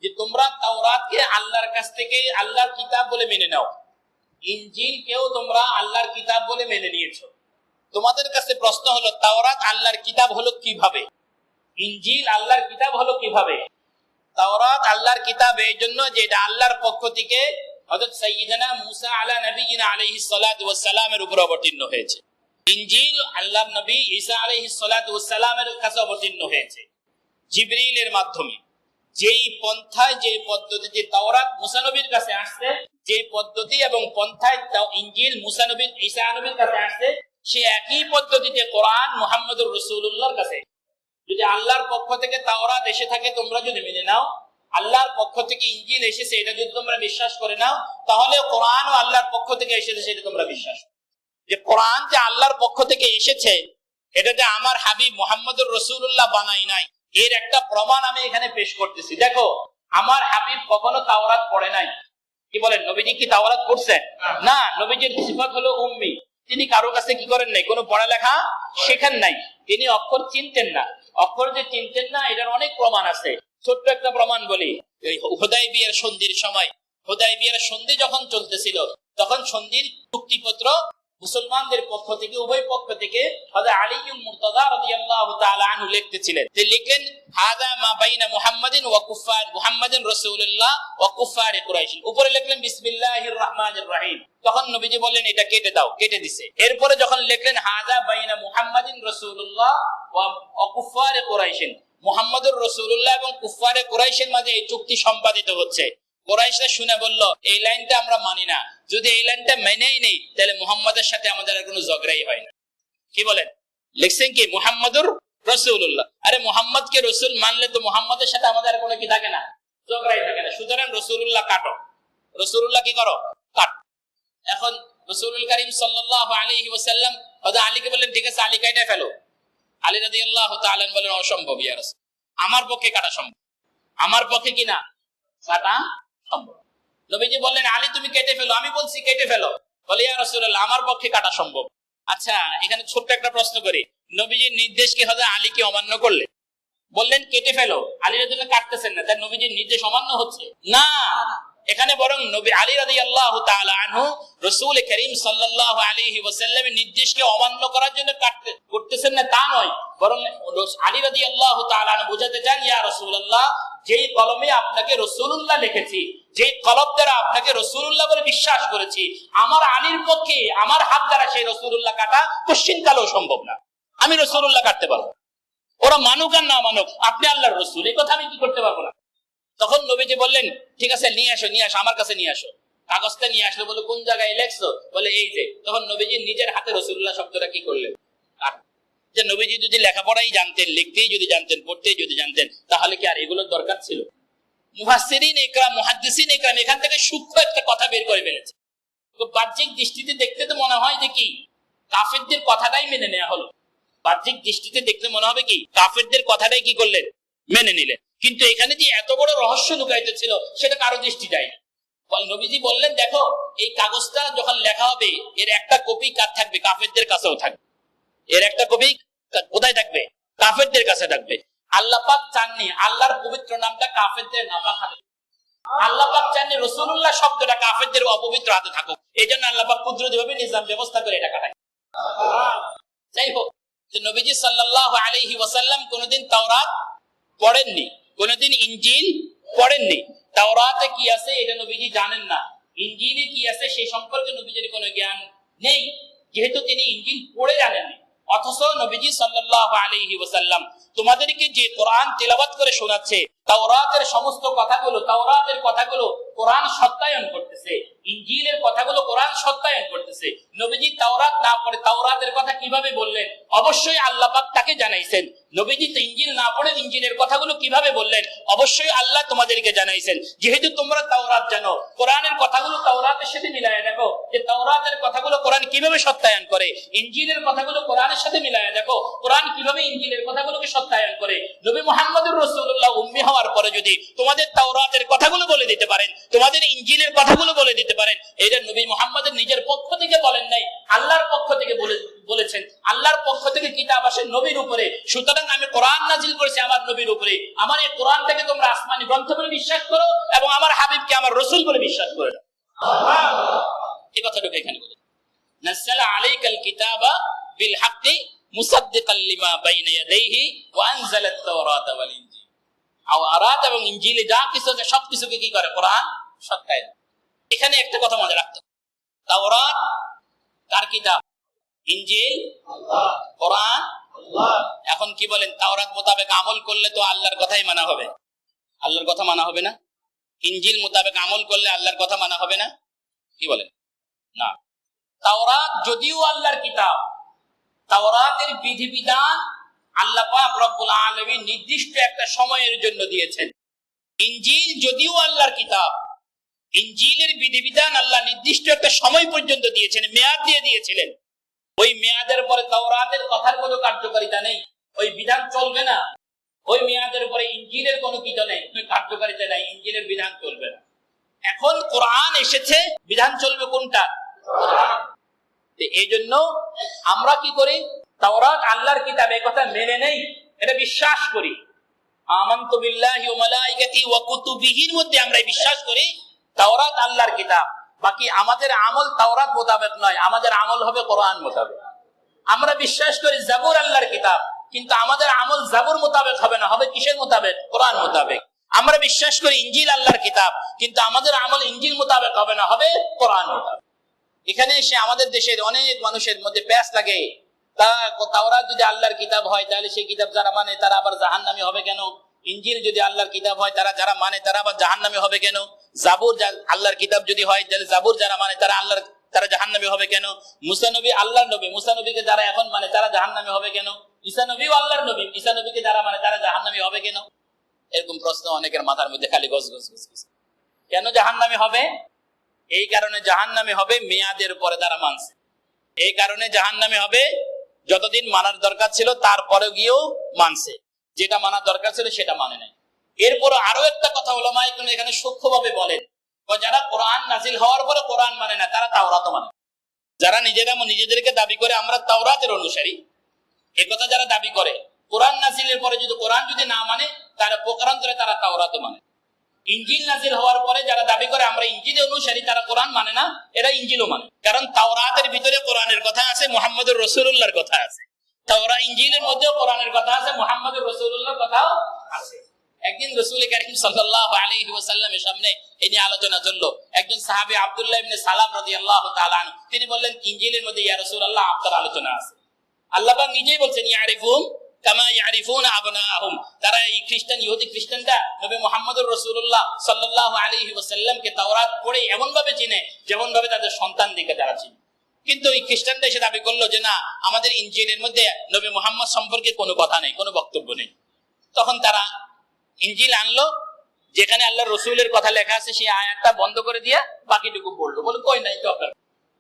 যে তোমরা তাওরাতকে আল্লাহর কাছ থেকে আল্লাহর কিতাব বলে মেনে নাও, ইনজিলকেও তোমরা আল্লাহর কিতাব বলে মেনে নিয়েছো। তোমাদের কাছে প্রশ্ন হলো, তাওরাত আল্লাহর কিতাব হলো কিভাবে? ইনজিল আল্লাহর কিতাব হলো কিভাবে? তাওরাত আল্লাহর কিতাব এই জন্য যে এটা আল্লাহর পক্ষ থেকে হযরত সাইয়্যিদানা মূসা আলা নবিয়িনা আলাইহিস সালাতু ওয়াস সালামের উপর অবতীর্ণ হয়েছে। ইনজিল আল্লাহর নবী ঈসা আলাইহিস সালাতু ওয়াস সালামের কাছে অবতীর্ণ হয়েছে জিবরিলের মাধ্যমে। যেই পন্থায়, যে পদ্ধতিতে তাওরাত মূসা নবীর কাছে আসছে, যে পদ্ধতি এবং পন্থায় ইনজিল মূসা নবী ঈসা নবীর কাছে আসছে, সে একই পদ্ধতিতে কোরআন মুহাম্মদুর রাসূলুল্লাহর কাছে। যদি আল্লাহর পক্ষ থেকে তাওরাত এসে থাকে তোমরা যদি মেনে নাও, আল্লাহর পক্ষ থেকে ইনজিল এসেছে এটা যদি তোমরা বিশ্বাস করে নাও, তাহলে কোরআনও আল্লাহর পক্ষ থেকে এসেছে সেটা তোমরা বিশ্বাস করো। যে কোরআন যে আল্লাহর পক্ষ থেকে এসেছে এটাতে আমার হাবিব মুহাম্মদুর রাসূলুল্লাহ বানাই নাই, এর একটা প্রমাণ আমি এখানে পেশ করতেছি। দেখো, আমার হাবিব কখনো তাওরাত পড়ে নাই, কি বলেন, নবীজি কি তাওরাত পড়ছেন? না, নবীজির সিফাত হলো উম্মি। তিনি কারো কাছে কি করেন নাই, কোনো পড়ালেখা শেখেন নাই। তিনি অক্ষর চিনতেন না। অক্ষর যে চিনতেন না, এটার অনেক প্রমাণ আছে। ছোট্ট একটা প্রমাণ বলি। হুদায়বিয়ার সন্ধির সময়, হুদায়বিয়ার সন্ধি যখন চলতেছিল, তখন সন্ধির চুক্তিপত্র মুসলমানদের পক্ষ থেকে, উভয় পক্ষ থেকে হযরত আলী ইবনে মুরতাদা রাদিয়াল্লাহু তাআলা আনহু লিখতেছিলেন। তিনি লিখলেন, হাদা মা বাইনা মুহাম্মাদিন ওয়া কুফার মুহাম্মাদিন রাসূলুল্লাহ ওয়া কুফার কুরাইশ। উপরে লিখলেন বিসমিল্লাহির রহমানির রহিম। তখন নবীজি বললেন, এটা কেটে দাও। কেটে দিছে। এরপরে যখন লিখলেন হাদা বাইনা মুহাম্মাদিন রাসূলুল্লাহ ওয়া কুফার কুরাইশ, মুহাম্মদুর রাসূলুল্লাহ এবং কুফারে কুরাইশের মাঝে এই চুক্তি সম্পাদিত হচ্ছে। কুরাইশরা শুনে বলল, এই লাইনটা আমরা মানি না। যদি এই লাইনটা মেনেই নেই, তাহলে মুহাম্মাদের সাথে আমাদের আর কোনো ঝগড়াই হয় না। কি বলেন? লিখছেন কি মুহাম্মদুর রাসূলুল্লাহ। আরে মুহাম্মদকে রাসূল মানলে তো মুহাম্মাদের সাথে আমাদের আর কোনো কি থাকে না, ঝগড়াই থাকে না। সুতরাং রাসূলুল্লাহ কাটো। রাসূলুল্লাহ কি করো? কাট। এখন রাসূলুল কারীম সাল্লাল্লাহু আলাইহি ওয়াসাল্লাম হযরত আলীকে বললেন, ঠিক আছে আলী কাইটা ফেলো। আলী রাদিয়াল্লাহু তাআলা বলেন, অসম্ভব ইয়া রাসূল, আমার পক্ষে কাটা সম্ভব। আমার পক্ষে কি না কাটা সম্ভব। নবীজি বললেন, আলী তুমি কেটে ফেলো। আমি বলছি কেটে ফেলো। বলে, ইয়া রাসূলুল্লাহ আমার পক্ষে কাটা সম্ভব। আচ্ছা, এখানে ছোট্ট একটা প্রশ্ন করি, নবীজির নির্দেশকে হযরত আলীকে অমান্য করলে? বললেন কেটে ফেলো, আলী রাদিয়াল্লাহু কাটতেছেন না, তার নবীজির নির্দেশ অমান্য হচ্ছে না। এখানে বরং নবী আলী রাদিয়াল্লাহু তাআলা আনহু রাসূল করিম সাল্লাল্লাহু আলাইহি ওয়াসাল্লামের নির্দেশকে অমান্য করার জন্য করতেছেন না, তা নয়। বরং আলী রাদিয়াল্লাহু তাআলা আনহু বোঝাতে চান, ইয়া রাসূলুল্লাহ, যেই কলমে আপনাকে রাসূলুল্লাহ লিখেছি, যেই কলম দ্বারা আপনাকে রাসূলুল্লাহ বলে বিশ্বাস করেছি, আমার আলীর পক্ষে আমার হাত দ্বারা সেই রাসূলুল্লাহ কাটা কোশ্চিনকালেও সম্ভব না। আমি রাসূলুল্লাহ কাটতে পারবো। ওরা মানুক আর না মানুক, আপনি আল্লাহর রাসূল, এই কথা আমি কি করতে পারবো না। তখন নবীজি বললেন, ঠিক আছে নিয়ে আসো, নিয়ে আসো, আমার কাছে নিয়ে আসো। কাগজটা নিয়ে আসলো। বলে, কোন জায়গায় লেখছো? বলে, এই যে। তখন নবীজি নিজের হাতে রাসূলুল্লাহ শব্দটা কি করলেন? যে নবীজি যদি লেখাপড়াই জানতেন, লিখতেই যদি জানতেন, পড়তেই যদি জানতেন, তাহলে কি আর এগুলোর দরকার ছিল? মুফাসসিরিন ইকরাম, মুহাদ্দিসিন ইকরাম এখান থেকে সূক্ষ্ম একটা কথা বের করে ফেলেছে। তো বাহ্যিক দৃষ্টিতে দেখতে তো মনে হয় যে কি কাফেরদের কথাটাই মেনে নেওয়া হলো। বাহ্যিক দৃষ্টিতে দেখতে মনে হবে কি কাফেরদের কথাটাই কি করলেন? মেনে নিলেন। কিন্তু এখানে যে এত বড় রহস্য লুকায়িত ছিল, সেটা কারো দৃষ্টি যায় না। নবীজি বললেন, দেখো এই কাগজটা যখন লেখা হবে, এর একটা কপি কার থাকবে? কাফেরদের কাছেও থাকবে। এর একটা কপি কোথায় থাকবে? কাফেরদের কাছে থাকবে। আল্লাহ পাক চাননি আল্লাহর পবিত্র নামটা কাফেরদের নাপাক হাতে, আল্লাহ পাক চাননি রাসূলুল্লাহ শব্দটা কাফেরদের অপবিত্র হাতে থাকুক। এই জন্য আল্লাহ পাক কুদরতিভাবে নিজাম ব্যবস্থা করে এটা কাটায়। যাই হোক, নবীজি সাল্লাল্লাহু আলাইহি ওয়াসাল্লাম কোনদিন তাওরাত পড়েননি, কোনদিন ইনজিল পড়েননি। তাওরাতে কি আছে এটা নবীজি জানেন না, ইনজিলে কি আছে সেই সম্পর্কে নবীজির কোনো জ্ঞান নেই, যেহেতু তিনি ইনজিল পড়ে জানেননি। অথচ নবীজি সাল্লাল্লাহু আলাইহি ওয়াসাল্লাম তোমাদেরকে যে কোরআন তেলাওয়াত করে শোনাচ্ছে, তাওরাতের সমস্ত কথাগুলো, তাওরাতের কথাগুলো কোরআন সত্যায়ন করতেছে, ইনজিলের কথাগুলো কোরআন সত্যায়ন করতেছে। নবীজি তাওরাত না পড়ে তাওরাতের কথা কিভাবে বললেন? অবশ্যই আল্লাহ পাক তাকে জানাইছেন। নবীজি তো ইনজিল না পড়ে ইনজিলের কথাগুলো কিভাবে বললেন? অবশ্যই আল্লাহ তোমাদেরকে জানাইছেন। যেহেতু তোমরা তাওরাত জানো, কোরআনের কথাগুলো তাওরাতের সাথে মিলায়া দেখো যে তাওরাতের কথাগুলো কোরআন কিভাবে সত্যায়ন করে, ইনজিলের কথাগুলো কোরআনের সাথে মিলায়া দেখো কোরআন কিভাবে ইনজিলের কথাগুলোকে সত্যায়ন করে। নবী মুহাম্মদুর রাসূলুল্লাহ উম্মি হওয়ার পরে যদি তোমাদের তাওরাতের কথাগুলো বলে দিতে পারেন, তোমাদের ইনজিলের কথাগুলো বলে দিতে পারেন, এটা নবী মুহাম্মদের নিজের পক্ষ থেকে বলেন নাই, আল্লাহর পক্ষ থেকে বলেছেন। আল্লাহর পক্ষ থেকে কিতাব আসে নবীর উপরে, সুতরাং আমি কোরআন নাজিল করেছি আমার নবীর উপরে। আমার এই কোরআনটাকে তোমরা আসমানি গ্রন্থ বলে বিশ্বাস করো এবং আমার হাবিবকে আমার রাসূল বলে বিশ্বাস করে নাও। এই কথাটুকু এখানে বলে, নাযালা আলাইকাল কিতাবা বিল হাক্কি মুসাদ্দিকাল লিমা বাইনা ইয়াদাইহি ওয়া আনজালাত তাওরাতা ওয়াল ইনজিল। তাওরাত এবং ইনজিলে যা কিছু আছে সবকিছুকে কি করে? কোরআন সত্যায়ন। এখানে একটা কথা মনে রাখতে হবে, তাওরাত কার কিতাব? ইনজিল আল্লাহ, কোরআন আল্লাহ। এখন কি বলেন, তাওরাত মোতাবেক আমল করলে তো আল্লাহর কথাই মানা হবে, আল্লাহর কথা মানা হবে না? ইনজিল মোতাবেক আমল করলে আল্লাহর কথা মানা হবে না? কি বলেন? না। তাওরাত যদিও আল্লাহর কিতাব, তাওরাতের বিধিবিধান আল্লাহ পাক রব্বুল আলামিন নির্দিষ্ট একটা সময়ের জন্য দিয়েছেন। ইনজিল যদিও আল্লাহর কিতাব, ইনজিলের বিধিবিধান আল্লাহ নির্দিষ্ট একটা সময় পর্যন্ত দিয়েছেন, মেয়াদ দিয়ে দিয়েছিলেন। ওই মেয়াদের পরে তাওরাতের কথার কোনো কার্যকারিতা নেই, ওই বিধান চলবে না। ওই মেয়াদের পরে ইনজিলের কোনো কিছু নেই, কার্যকারিতা নেই, ইনজিলের বিধান চলবে না। এখন কোরআন এসেছে, বিধান চলবে কোনটা? এই জন্য আমরা কি করি? তাওরাত আল্লাহর কিতাব, এই কথা মেনে নেই, এটা বিশ্বাস করি। আমানতু বিল্লাহি ওয়া মালাইকাতিহি ওয়া কুতুবিহির মধ্যে আমরা বিশ্বাস করি তাওরাত আল্লাহর কিতাব। বাকি আমাদের আমল তাওরাত মোতাবেক নয়, আমাদের আমল হবে কোরআন মোতাবেক। আমরা বিশ্বাস করি জাবুর আল্লাহর কিতাব, কিন্তু আমাদের আমল জাবুর মোতাবেক হবে না, হবে কিসের মোতাবেক? কোরআন মোতাবেক। আমরা বিশ্বাস করি ইনজিল আল্লাহর কিতাব, কিন্তু আমাদের আমল ইনজিল মোতাবেক হবে না, হবে কোরআন মোতাবেক। এখানে এসে আমাদের দেশের অনেক মানুষের মধ্যে প্যাঁচ লাগে, তাওরাত যদি আল্লাহর কিতাব হয় তাহলে সেই কিতাব যারা মানে তারা আবার জাহান্নামী হবে কেন? ইনজিল যদি আল্লাহর কিতাব হয় তারা যারা মানে তারা আবার জাহান্নামী হবে কেন? জাবুর আল্লাহর কিতাব যদি হয় তাহলে জাবুর যারা মানে তারা জাহান্নামী হবে কেন? মুসা নবী আল্লাহর নবী, মুসা নবীকে যারা এখন মানে তারা জাহান্নামী হবে কেন? ঈসা নবীও আল্লাহর নবী, ঈসা নবীকে যারা মানে তারা জাহান্নামী হবে কেন? এরকম প্রশ্ন অনেকের মাথার মধ্যে খালি গস গস গস গস। কেন জাহান্নামী হবে? এই কারণে জাহান্নামী হবে মেয়াদের পরে তারা মানছে। এই কারণে জাহান্নামী হবে যতদিন মানার দরকার ছিল তারপরে গিয়েও মানছে, যেটা মানার দরকার ছিল সেটা মানে নাই। এরপর আরো একটা কথা উলামা ইকরাম এখানে সূক্ষ্মভাবে বলেন, যারা কোরআন নাজিল হওয়ার পরে কোরআন মানে না তারা তাওরাত মানে। যারা নিজেদেরকে দাবি করে আমরা তাওরাতের অনুসারী, এই কথা যারা দাবি করে, কোরআন নাজিলের পরে যদি কোরআন যদি না মানে তারা প্রকারান্তরে তারা তাওরাত মানে। ইনজিল নাজিল হওয়ার পরে যারা দাবি করে আমরা ইনজিলের অনুসারী, তারা কোরআন মানে না, এরা ইনজিলও মানে। কারণ তাওরাতের ভিতরে কোরআনের কথা আছে, মুহাম্মদুর রাসূলুল্লাহর কথা আছে। তাওরাত ইনজিলের মধ্যেও কোরআনের কথা আছে, মুহাম্মদুর রাসূলুল্লাহর কথাও আছে। একদিন রাসূল কারীম সাল্লাল্লাহু আলাইহি ওয়াসাল্লামের সামনে এই নিয়ে আলোচনা চললো। একজন সাহাবী আব্দুল্লাহ ইবনে সালাম রাদিয়াল্লাহু তাআলা আনহু, তিনি বললেন ইনজিলের মধ্যে ইয়া রাসূলুল্লাহ আপনার আলোচনা আছে। আল্লাহ পাক নিজেই বলছেন ইয়ারিফুন কামা ইয়ারিফুনা আবনাহুম, তারা এই ইহুদি খ্রিস্টানরা নবী মুহাম্মদুর রাসূলুল্লাহ সাল্লাল্লাহু আলাইহি ওয়াসাল্লামকে তাওরাত পড়ে এমন ভাবে চিনে যেমন ভাবে তাদের সন্তানদেরকে তারা চিনে। কিন্তু এই খ্রিস্টানরা এসে দাবি করলো যে না, আমাদের ইনজিলের মধ্যে নবী মুহাম্মদ সম্পর্কে কোনো কথা নেই, কোনো বক্তব্য নেই। তখন তারা ইনজিল আনলো, যেখানে আল্লাহর রাসূলের কথা লেখা আছে সেই আয়াতটা বন্ধ করে দিয়া বাকিটুকু পড়লো। বলে কই নাই তো আপনার?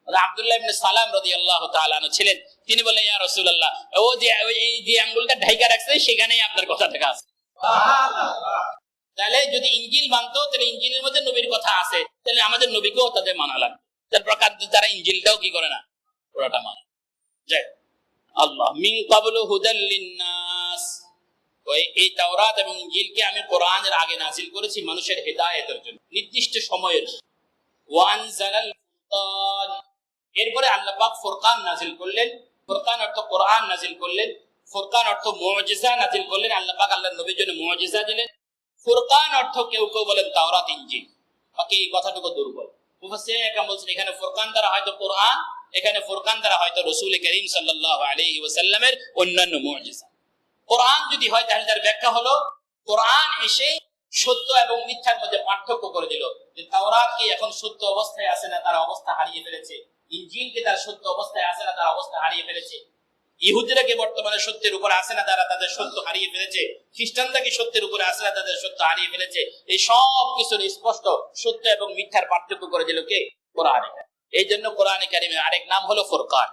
আব্দুল্লাহ ইবনে সালাম রাদিয়াল্লাহু তাআলা আনহু ছিলেন, তিনি বললেন ইয়া রাসূলুল্লাহ, ও যে এই যে আঙ্গুলটা ঢাইকা রাখছে সেখানেই আপনার কথা লেখা আছে। তাহলে যদি ইনজিল মানতো তাহলে ইনজিলের মধ্যে নবীর কথা আছে, তাহলে আমাদের নবীকেও তাদের মানা লাগবে। তার প্রকার তারা ইনজিলটাও কি করে না, পুরোটা মানে। যাই আল্লাহ মিন ক্বাবলু হুদাল লিন্নাস, এই তাওরাত এবং ইনজিলকে আমি কোরআনের আগে নাযিল করেছি মানুষের হেদায়েতের জন্য, নির্দিষ্ট সময়ের। ওয়া আনজালাল ফুরকান, এরপরে আল্লাহ পাক ফুরকান নাযিল করলেন। ফুরকান অর্থ কোরআন নাযিল করলেন, ফুরকান অর্থ মুজিজা নাযিল করলেন। আল্লাহ পাক আল্লাহর নবীর জন্য মুজিজা দিলেন। ফুরকান অর্থ কেউ কেউ বলেন তাওরাত ইনজিল, বাকি এই কথাটুকু দুর্বল। মুফাসসিরিন একরাম বলেন এখানে ফুরকান দ্বারা হয়তো কোরআন, এখানে ফুরকান দ্বারা হয়তো রাসূল করিম সাল্লাল্লাহু আলাইহি ওয়াসাল্লামের অন্যান্য মুজিজা। কোরআন যদি হয় তাহলে তার ব্যাখ্যা হলো কোরআন এসে সত্য এবং মিথ্যার মধ্যে পার্থক্য করে দিল। যে তাওরাত কি এখন সত্য অবস্থায় আছে না, তার অবস্থা হারিয়ে ফেলেছে। ইনজিল কি তার সত্য অবস্থায় আছে না, তার অবস্থা হারিয়ে ফেলেছে। ইহুদিরা কি বর্তমানে সত্যের উপরে আছে না, তারা তাদের সত্য হারিয়ে ফেলেছে। খ্রিস্টানরা কি সত্যের উপরে আছে না, তাদের সত্য হারিয়ে ফেলেছে। এই সব কিছুর স্পষ্ট সত্য এবং মিথ্যার পার্থক্য করে দিল কে? কোরআন। এই জন্য কোরআনে কারীমের আরেক নাম হলো ফুরকান।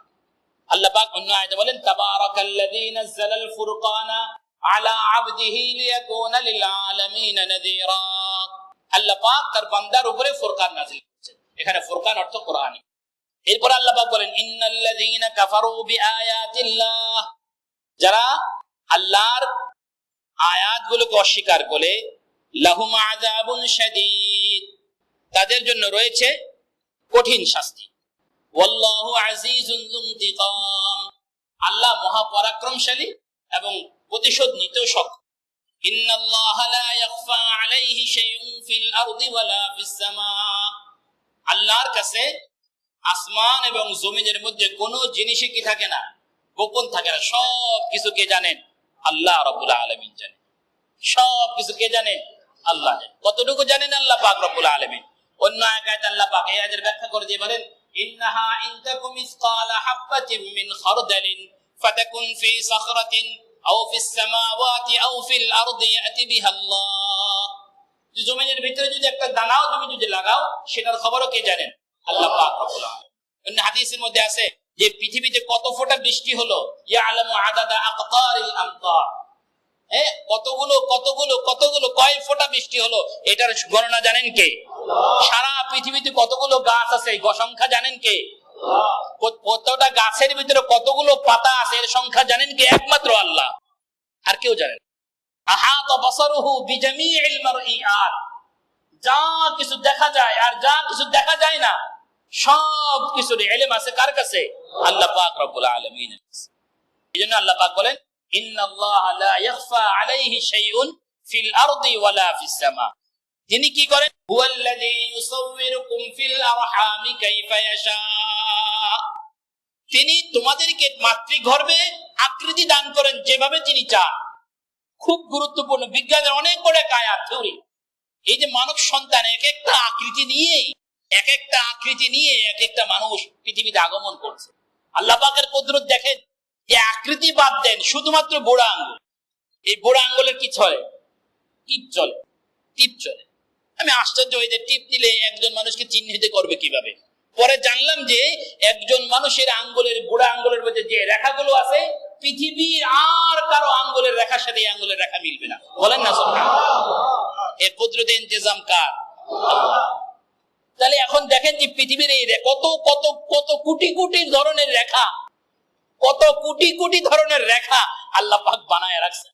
আল্লাহ পাক অন্য আয়াতে বলেন তাবারাকাল্লাযী নাযালাল ফুরকানা আলা আবদিহি লিয়াকুনা লিল আলামিন নাযীরা। আল্লাহ পাক তার বান্দার উপরে ফুরকান নাযিল করেছেন, এখানে ফুরকান অর্থ কোরআন। এরপর আল্লাহ পাক বলেন ইন্নাল্লাযীনা কাফারু বিআয়াতিল্লাহ, যারা আল্লাহর আয়াতগুলোকে অস্বীকার করে, লাহুম আযাবুন শাদীদ, তাদের জন্য রয়েছে কঠিন শাস্তি। ওয়াল্লাহু আজিজুন যু ইনতিকাম, আল্লাহ মহাপরাক্রমশালী এবং প্রতিশোধ নিতেও সক্ষম। ইন্নাল্লাহা লা ইয়াখফা আলাইহি শাইউন ফিল আরদি ওয়ালা ফিস সামা, আল্লাহর কাছে আসমান এবং জমিনের মধ্যে কোনো জিনিসই কি থাকে না, গোপন থাকে না। সব কিছু কে জানেন? আল্লাহ রাব্বুল আলামিন জানেন। সব কিছু কে জানেন? আল্লাহ জানেন। কতটুকু জানেন? আল্লাহ পাক রব্বুল আলামিন। অন্য আয়াতে আল্লাহ পাক এই আয়াতের ব্যাখ্যা করে দিয়ে বলেন ইন্নাহা ইনতাকুম মিসকালা হাববাতিন মিন খারদালিন ফাতাকুন ফি সাখরাতিন আও ফিস সামাওয়াতি আও ফিল আরদি ইয়াতি বিহা আল্লাহ, জমিনের ভিতরে যদি একটা দানাও তুমি যদি লাগাও সেটার খবরও কে জানেন? আল্লাহ পাক রব্বুল আলামিন। হাদিসের মধ্যে আছে যে পৃথিবীতে কত ফোঁটা বৃষ্টি হলো, ইয়ালামু আদাদা আকতারিল আমতার, কতগুলো কয় ফোঁটা বৃষ্টি হলো এটার গণনা জানেন কে? সারা পৃথিবীতে কতগুলো গাছ আছে সংখ্যা জানেন কে? কতটা গাছের ভিতরে কতগুলো পাতা আছে এর সংখ্যা জানেন কে? একমাত্র আল্লাহ, আর কেউ জানেন। আহাতা বাসারুহু বিজামিইল মারইআত, যা কিছু দেখা যায় আর যা কিছু দেখা যায় না সব কিছুর ইলম আছে কার কাছে? আল্লাহ পাক রব্বুল আলামিনের কাছে। এজন্য আল্লাহ পাক বলেন ইন্নাল্লাহা লা ইয়াখফা আলাইহি শাইউন ফিল আরদি ওয়ালা ফিস সামা। তিনি কি করেন? হুয়াল্লাযী ইউসাউবিরুকুম ফিল আরহামি কাইফা ইয়াশা। তিনি তোমাদেরকে মাতৃগর্ভে আকৃতি দান করেন যেভাবে তিনি চান। খুব গুরুত্বপূর্ণ, বিজ্ঞানের অনেক বড় এক আয়াত থিওরি। এই যে মানব সন্তান এক একটা আকৃতি নিয়ে এক একটা মানুষ পৃথিবীতে আগমন করছে। আল্লাহ পাকের কুদরত দেখেন, যে আকৃতি বাদ দেন, শুধুমাত্র বুড়া আঙ্গুল, এই বুড়া আঙ্গুলের কি চলে? টিপ চলে। আমি আশ্চর্য হই যে টিপ দিলে একজন মানুষকে চিহ্নিত করবে কিভাবে। পরে জানলাম যে একজন মানুষের আঙ্গুলের, বুড়া আঙ্গুলের মধ্যে যে রেখাগুলো আছে পৃথিবীর আর কারো আঙ্গুলের রেখার সাথে এই আঙ্গুলের রেখা মিলবে না। বলেন না সুবহানাল্লাহ। এর কুদরতে ইন্তজাম কার? তাহলে এখন দেখেন যে পৃথিবীর এই কত কত কত কোটি কোটি ধরনের রেখা, কত কোটি কোটি ধরনের রেখা আল্লাহ পাক বানায় রাখছে।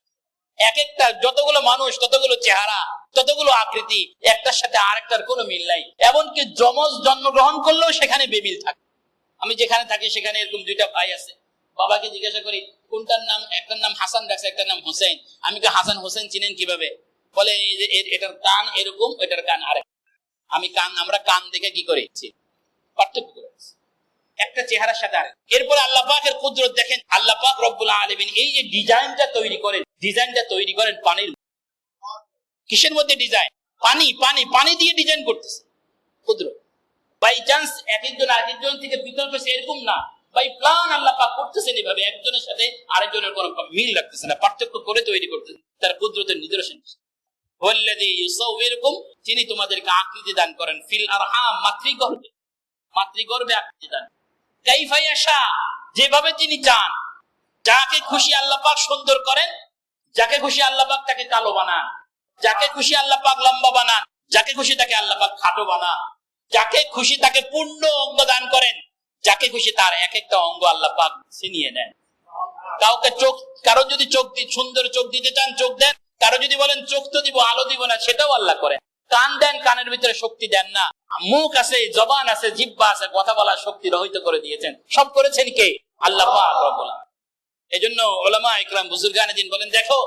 এক একটা যতগুলো মানুষ, ততগুলো চেহারা, ততগুলো আকৃতি, একটার সাথে আরেকটার কোনো মিল নাই। এমনকি যমজ জন্মগ্রহণ করলেও সেখানে বেমিল থাকে। আমি যেখানে থাকি সেখানে এরকম দুইটা ভাই আছে। বাবাকে জিজ্ঞাসা করি কোনটার নাম, একটার নাম হাসান রাখছে, একটার নাম হোসেন। আমি কি হাসান হোসেন চিনেন কিভাবে? বলে এটার কান এরকম, এটার কান আরেক। আমরা কান দেখে কি করেছি? পার্থক্য করেছি একটা চেহারার সাথে আরেক। এরপরে আল্লাহ পাকের কুদরত দেখেন, আল্লাহ পাক রব্বুল আলামিন এই যে ডিজাইনটা তৈরি করেন পানির। কিসের মধ্যে ডিজাইন? পানি দিয়ে ডিজাইন করতেছে কুদরত। বাই চান্স এক একজন থেকে পৃথক হয়েছে এরকম না, বাই প্ল্যান আল্লাহ পাক করতেছেন এইভাবে, একজনের সাথে আরেকজনের কোনো মিল রাখতেছে না, পার্থক্য করে তৈরি করতেছেন। তার কুদরতের নিদর্শন। হুয়াল্লাযী ইউসাউবিরুকুম, তিনি তোমাদেরকে আকৃতি দান করেন ফিল আরহাম, মাতৃগর্ভে আকৃতি দান। কাইফা ইয়াশা, যেভাবে তিনি চান। যাকে খুশি আল্লাহ পাক সুন্দর করেন, যাকে খুশি আল্লাহ পাক তাকে কালো বানান, যাকে খুশি আল্লাহ পাক লম্বা বানান, যাকে খুশি তাকে আল্লাহ পাক খাটো বানান, যাকে খুশি তাকে পূর্ণ অঙ্গ দান করেন, যাকে খুশি তার এক একটা অঙ্গ আল্লাহ পাক ছিনিয়ে নেন। কাউকে চোখ, কারো যদি সুন্দর চোখ দিতে চান চোখ দেন, কারো যদি বলেন চোখ তো দিব আলো দিব না, সেটাও আল্লাহ করেন। কান দেন, কানের ভিতরে শক্তি দেন না। মুখ আছে, জবান আছে, জিহ্বা আছে, কথা বলার শক্তি রহিত করে দিয়েছেন। সব করেছেন কে? আল্লাহ পাক রব্বুল আলামিন। এজন্য উলামা ইকরাম বুজুর্গানে দিন বলেন, দেখো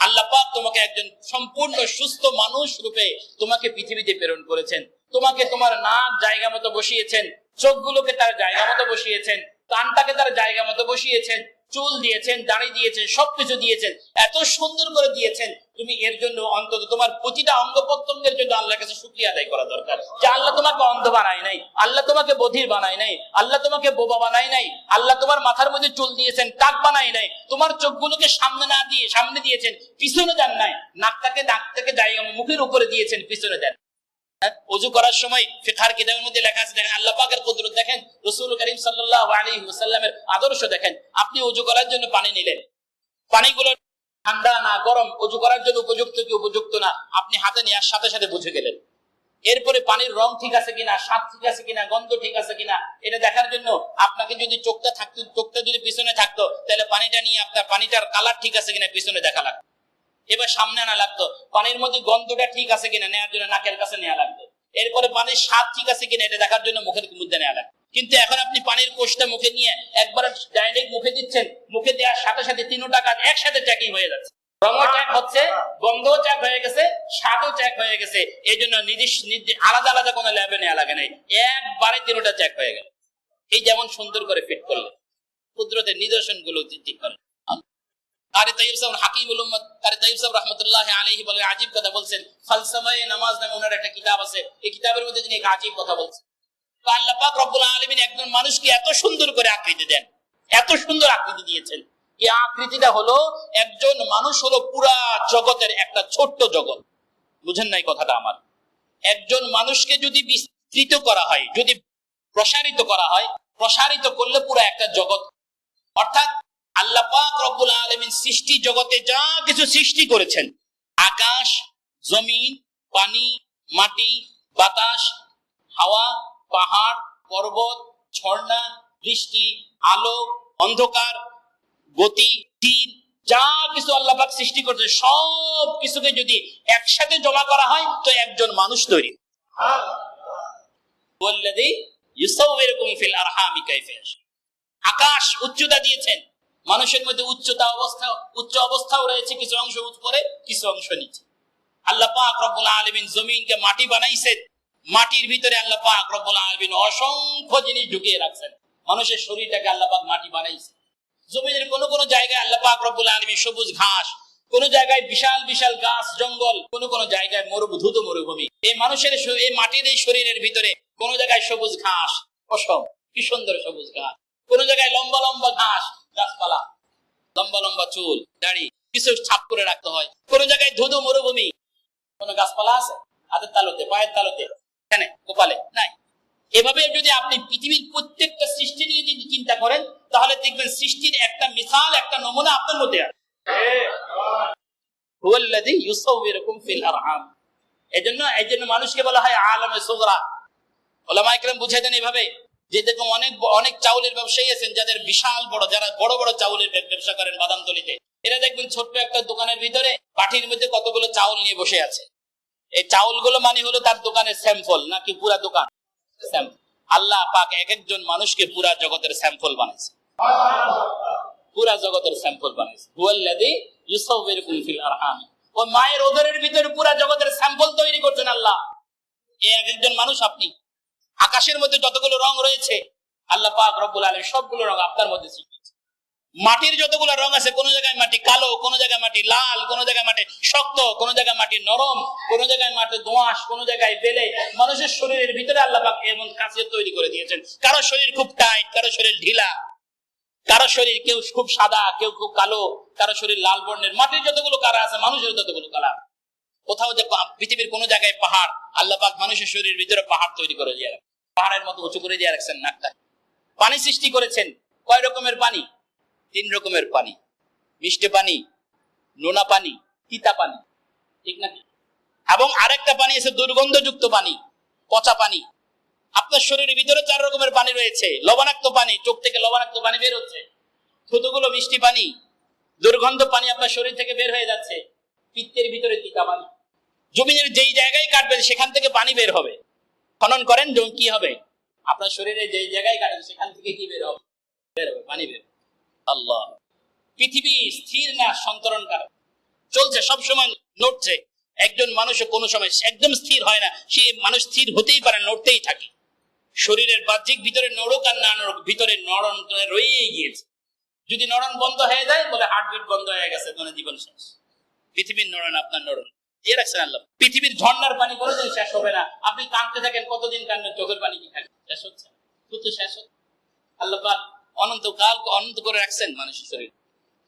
আল্লাহ পাক তোমাকে একজন সম্পূর্ণ সুস্থ মানুষ রূপে তোমাকে পৃথিবীতে প্রেরণ করেছেন। তোমাকে তোমার নাক জায়গা মতো বসিয়েছেন, চোখগুলোকে তার জায়গা মতো বসিয়েছেন, কানটাকে তার জায়গা মতো বসিয়েছেন, চুল দিয়েছেন, দাড়ি দিয়েছেন, সবকিছু দিয়েছেন, এত সুন্দর করে দিয়েছেন। তুমি এর জন্য অন্তত তোমার প্রতিটা অঙ্গ প্রত্যঙ্গের জন্য আল্লাহর কাছে শুকরিয়া আদায় করা দরকার, যে আল্লাহ তোমাকে অন্ধ বানায় নাই, আল্লাহ তোমাকে বধির বানায় নাই, আল্লাহ তোমাকে বোবা বানায় নাই, আল্লাহ তোমার মাথার মধ্যে চুল দিয়েছেন, টাক বানায় নাই, তোমার চোখগুলোকে সামনে না দিয়ে সামনে দিয়েছেন, পিছনে দেন নাই, নাক থেকে জায়গা মুখের উপরে দিয়েছেন, পিছনে দেন। ওযু করার সময় ফিকহার কিতাবের মধ্যে লেখা আছে, দেখেন আল্লাহ পাকের কুদরত দেখেন, রাসূল করিম সাল্লাল্লাহু আলাইহি ওয়াসাল্লামের আদর্শ দেখেন। আপনি ওযু করার জন্য পানি নিলেন, পানিগুলো ঠান্ডা না গরম, ওযু করার জন্য উপযুক্ত কি উপযুক্ত না আপনি হাতে নেওয়ার সাথে সাথে বুঝে গেলেন। এরপরে পানির রং ঠিক আছে কিনা, স্বাদ ঠিক আছে কিনা, গন্ধ ঠিক আছে কিনা, এটা দেখার জন্য আপনাকে যদি চোখটা যদি পিছনে থাকতো, তাহলে পানিটা নিয়ে আপনার পানিটার কালার ঠিক আছে কিনা পিছনে দেখা লাগতো। এবার সামনে আনা লাগতো, পানির মধ্যে গন্ধটা ঠিক আছে কিনা নেওয়ার জন্য নাকের কাছে নেওয়া লাগতো। এরপরে পানির স্বাদ ঠিক আছে কিনা এটা দেখার জন্য মুখের মধ্যে নেওয়া লাগতো। কিন্তু এখন আপনি পানির কোষটা মুখে নিয়ে একবার ডাইরেক্ট মুখে দিচ্ছেন, মুখে দেওয়ার সাথে সাথে তিনটা কাজ একসাথে চেকিং হয়ে যাচ্ছে। রঙও চেক হচ্ছে, গন্ধও চেক হয়ে গেছে, স্বাদও চেক হয়ে গেছে। এই জন্য আলাদা আলাদা কোনো ল্যাবে নেওয়া লাগে নাই, একবারে তিনটা চেক হয়ে গেল। এই যেমন সুন্দর করে ফিট করলেন, কুদরতের নিদর্শন গুলো ঠিক করেন। কারি তাইয়িব সাহেব হাকিমুল উম্মত কারি তাইয়িব সাহেব রাহমাতুল্লাহি আলাইহি বলেন, আজীব কথা বলছেন। ফালসাফায়ে নামাজ নামে ওনার একটা কিতাব আছে, এই কিতাবের মধ্যে তিনি এক আজীব কথা বলছেন। আল্লাহ পাক রব্বুল আলামিন একজন মানুষকে এত সুন্দর করে আকৃতি দেন, এত সুন্দর আকৃতি দিয়েছেন। এই আকৃতিটা হলো, একজন মানুষ হলো পুরা জগতের একটা ছোট্ট জগৎ। বুঝেন নাই কথাটা আমার? একজন মানুষকে যদি বিস্তৃত করা হয়, যদি প্রসারিত করা হয়, প্রসারিত করলে পুরো একটা জগৎ। অর্থাৎ আল্লাহ পাক রব্বুল আলামিন সৃষ্টি জগতে যা কিছু সৃষ্টি করেছেন, আকাশ, জমিন, পানি, মাটি, বাতাস, হাওয়া, পাহাড়, পর্বত, ঝর্ণা, বৃষ্টি, আলো, অন্ধকার, গতি, তীর, যা কিছু আল্লাহ পাক সৃষ্টি করছে সব কিছুকে যদি একসাথে জমা করা হয় তো একজন মানুষ তৈরি। আকাশ উচ্চতা দিয়েছেন, মানুষের মধ্যে উচ্চ অবস্থাও রয়েছে, কিছু অংশ উপরে কিছু অংশ নিচে। আল্লাহ পাক রব্বুল আলামিন জমিনকে মাটি বানাইছেন, মাটির ভিতরে আল্লাহ পাক রব্বুল আলামিন অসংখ্য জিনিস ঢুকিয়ে রাখছেন। মানুষের শরীরটাকে আল্লাহ পাক মাটি বানাইছে। জমিনের কোন কোন জায়গায় আল্লাহ পাক রব্বুল আলামিন সবুজ ঘাস, কোন জায়গায় বিশাল বিশাল গাছ জঙ্গল, কোন কোন জায়গায় মরুভূমি। এই মানুষের এই মাটির এই শরীরের ভিতরে কোন জায়গায় সবুজ ঘাস, পশম, কি সুন্দর সবুজ ঘাস, কোন জায়গায় লম্বা লম্বা ঘাস, গাছপালা, লম্বা লম্বা চুল, দাড়ি, কিছু ছাপ করে রাখতে হয়। কোন জায়গায় ধুধু মরুভূমি, কোন গাছপালা আছে হাতের তালুতে, পায়ের তালুতে, এখানে কপালে নাই। এভাবে যদি আপনি পৃথিবীর প্রত্যেকটা সৃষ্টি নিয়ে যদি চিন্তা করেন তাহলে দেখবেন সৃষ্টির একটা মিসাল, একটা নমুনা আপনার মধ্যে আছে। হুয়াল্লাযী ইউসাউবিরুকুম ফিল আরহাম। এজন্য মানুষকে বলা হয় আলামে সুগরা। উলামায়ে কেরাম বুঝাই দেন এইভাবে যে দেখুন অনেক চাউলের ব্যবসায়ী আছেন যাদের বিশাল বড়, যারা বড় বড় চাউলের ব্যবসা করেন বাদামতলিতে, এরা দেখবেন ছোট্ট একটা দোকানের ভিতরে পাটির মধ্যে কতগুলো চাউল নিয়ে বসে আছে। এই চাউলগুলো মানে হলো তার দোকানের স্যাম্পল, নাকি পুরা দোকান স্যাম্পল? আল্লাহ পাক এক একজন মানুষকে পুরা জগতের স্যাম্পল বানাইছে, পুরা জগতের স্যাম্পল বানাইছে। হুয়াল্লাযী ইউসাউবিরুকুম ফিল আরহাম। ও মায়ের উদরের ভিতরে পুরা জগতের স্যাম্পল তৈরি করছেন আল্লাহ। এই এক একজন মানুষ আপনি। আকাশের মধ্যে যতগুলো রং রয়েছে আল্লাহ পাক রব্বুল আলামিন সবগুলো রং আপনার মধ্যে সৃষ্টি। মাটির যতগুলো রং আছে, কোন জায়গায় মাটি কালো, কোন জায়গায় মাটি লাল, কোন জায়গায় মাটি শক্ত, কোন জায়গায় মাটি নরম, কোন জায়গায় মাটি দোআঁশ, কোন জায়গায় বেলে। মানুষের শরীরের ভিতরে আল্লাহ পাক এমন কাঁচের তৈরি করে দিয়েছেন। কারো শরীর খুব টাইট, কারো শরীর ঢিলা, কারো শরীর কেউ খুব সাদা, কেউ খুব কালো, কারো শরীর লাল বর্ণের। মাটির যতগুলো কালার আছে মানুষের ততগুলো কালার। কোথাও যে পৃথিবীর কোন জায়গায় পাহাড়, আল্লাহ পাক মানুষের শরীরের ভিতরে পাহাড় তৈরি করে দিয়ে রাখছেন, পাহাড়ের মতো উঁচু করে দিয়ে রাখছেন নাকটা। পানি সৃষ্টি করেছেন, কয় রকমের পানি? 3 রকমের পানি। মিষ্টি পানি, নোনা পানি, তিতা পানি, ঠিক নাকি? এবং আরেকটা পানি আছে দুর্গন্ধযুক্ত পানি, পচা পানি। আপনার শরীরের ভিতরে 4 রকমের পানি রয়েছে। লবণাক্ত পানি, চোখ থেকে লবণাক্ত পানি বের হচ্ছে, থুতুগুলো মিষ্টি পানি, দুর্গন্ধ পানি আপনার শরীর থেকে বের হয়ে যাচ্ছে, পিত্তের ভিতরে তিতা পানি। জমিনের যেই জায়গায় কাটবেন সেখান থেকে পানি বের হবে। খনন করেন, কি হবে? আপনার শরীরে যেই জায়গায় কাটবেন সেখান থেকে কি বের হবে? পানি বের। আল্লাহ, পৃথিবী স্থির না, সন্তরণকারক, চলছে, সব সময় নড়ছে। একজন মানুষও কোনো সময় একদম স্থির হয় না, সে মানুষ স্থির হতেই পারে, নড়তেই থাকে। শরীরের বাহ্যিক ভিতরে নড়ুক আর না নড়ুক, ভিতরে নড়ন রয়েই গিয়েছে। যদি নড়ন বন্ধ হয়ে যায় বলে হার্টবিট বন্ধ হয়ে গেছে, তোমার জীবন শেষ। পৃথিবীর নড়ন, আপনার নড়ন দিয়ে রাখছেন আল্লাহ। পৃথিবীর ঝর্ণার পানি কোনোদিন শেষ হবে না। আপনি কাঁদতে থাকেন, কতদিন কাঁদবেন? চোখের পানি কি থাকে? শেষ হচ্ছে না, শুধু শেষ হচ্ছে। আল্লাহ পাক অনন্তকাল অনন্ত করে রাখছেন মানুষের শরীর।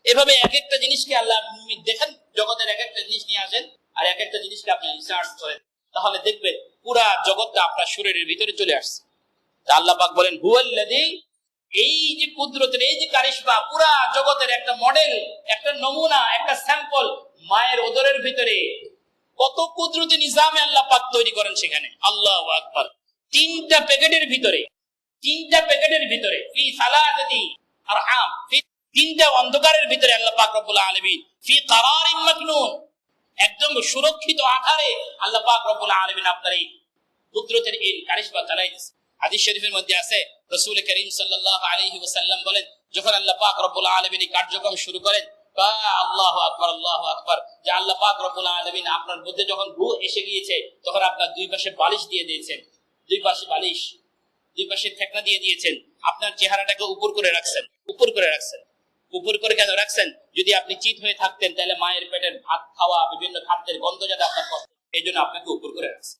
এভাবে এক একটা জিনিসকে আল্লাহ দেখেন, জগতের এক একটা জিনিস নিয়ে আসেন আর এক একটা জিনিসকে আপনি রিসার্চ করেন, তাহলে দেখবেন পুরা জগৎটা আপনার শরীরের ভিতরে চলে আসছে। আল্লাহ পাক বলেন হুয়াল্লাযী, এই যে কুদরতের, এই যে কারিশমা, পুরা জগতের একটা মডেল, একটা নমুনা, একটা স্যাম্পল মায়ের উদরের ভিতরে। কত কুদরতি নিজামে আল্লাহ পাক তৈরি করেন সেখানে। আল্লাহু আকবার। 3টা প্যাকেটের ভিতরে ফি সালাসাতি আরহাম, ফি 3টা অন্ধকারের ভিতরে আল্লাহ পাক রব্বুল আলামিন ফি কারারিন মাকনুন, একদম সুরক্ষিত আকারে আল্লাহ পাক রব্বুল আলামিন আপনার এই কুদরতের এই কারিশমা চালাইতেছে। হাদিস শরীফের মধ্যে আছে, রাসূল করিম সাল্লাল্লাহু আলাইহি ওয়াসাল্লাম বলেন, যখন আল্লাহ পাক রব্বুল আলামিন এই কার্যক্রম শুরু করেন, আল্লাহু আকবার, আল্লাহু আকবার, যে আল্লাহ পাক রব্বুল আলামিন আপনার মধ্যে যখন রূহ এসে গিয়েছে তখন আপনার দুই পাশে বালিশ দিয়ে দিয়েছেন, দুই পাশে বালিশ, দুই পাশে ঠেকনা দিয়ে দিয়েছেন। আপনার চেহারাটাকে উপর করে রাখছেন। উপর করে কেন রাখছেন? যদি আপনি চিত হয়ে থাকতেন তাহলে মায়ের পেটের ভাত খাওয়া, বিভিন্ন খাদ্যের গন্ধ যাতে আপনার কষ্ট, এই জন্য আপনাকে উপর করে রাখছেন।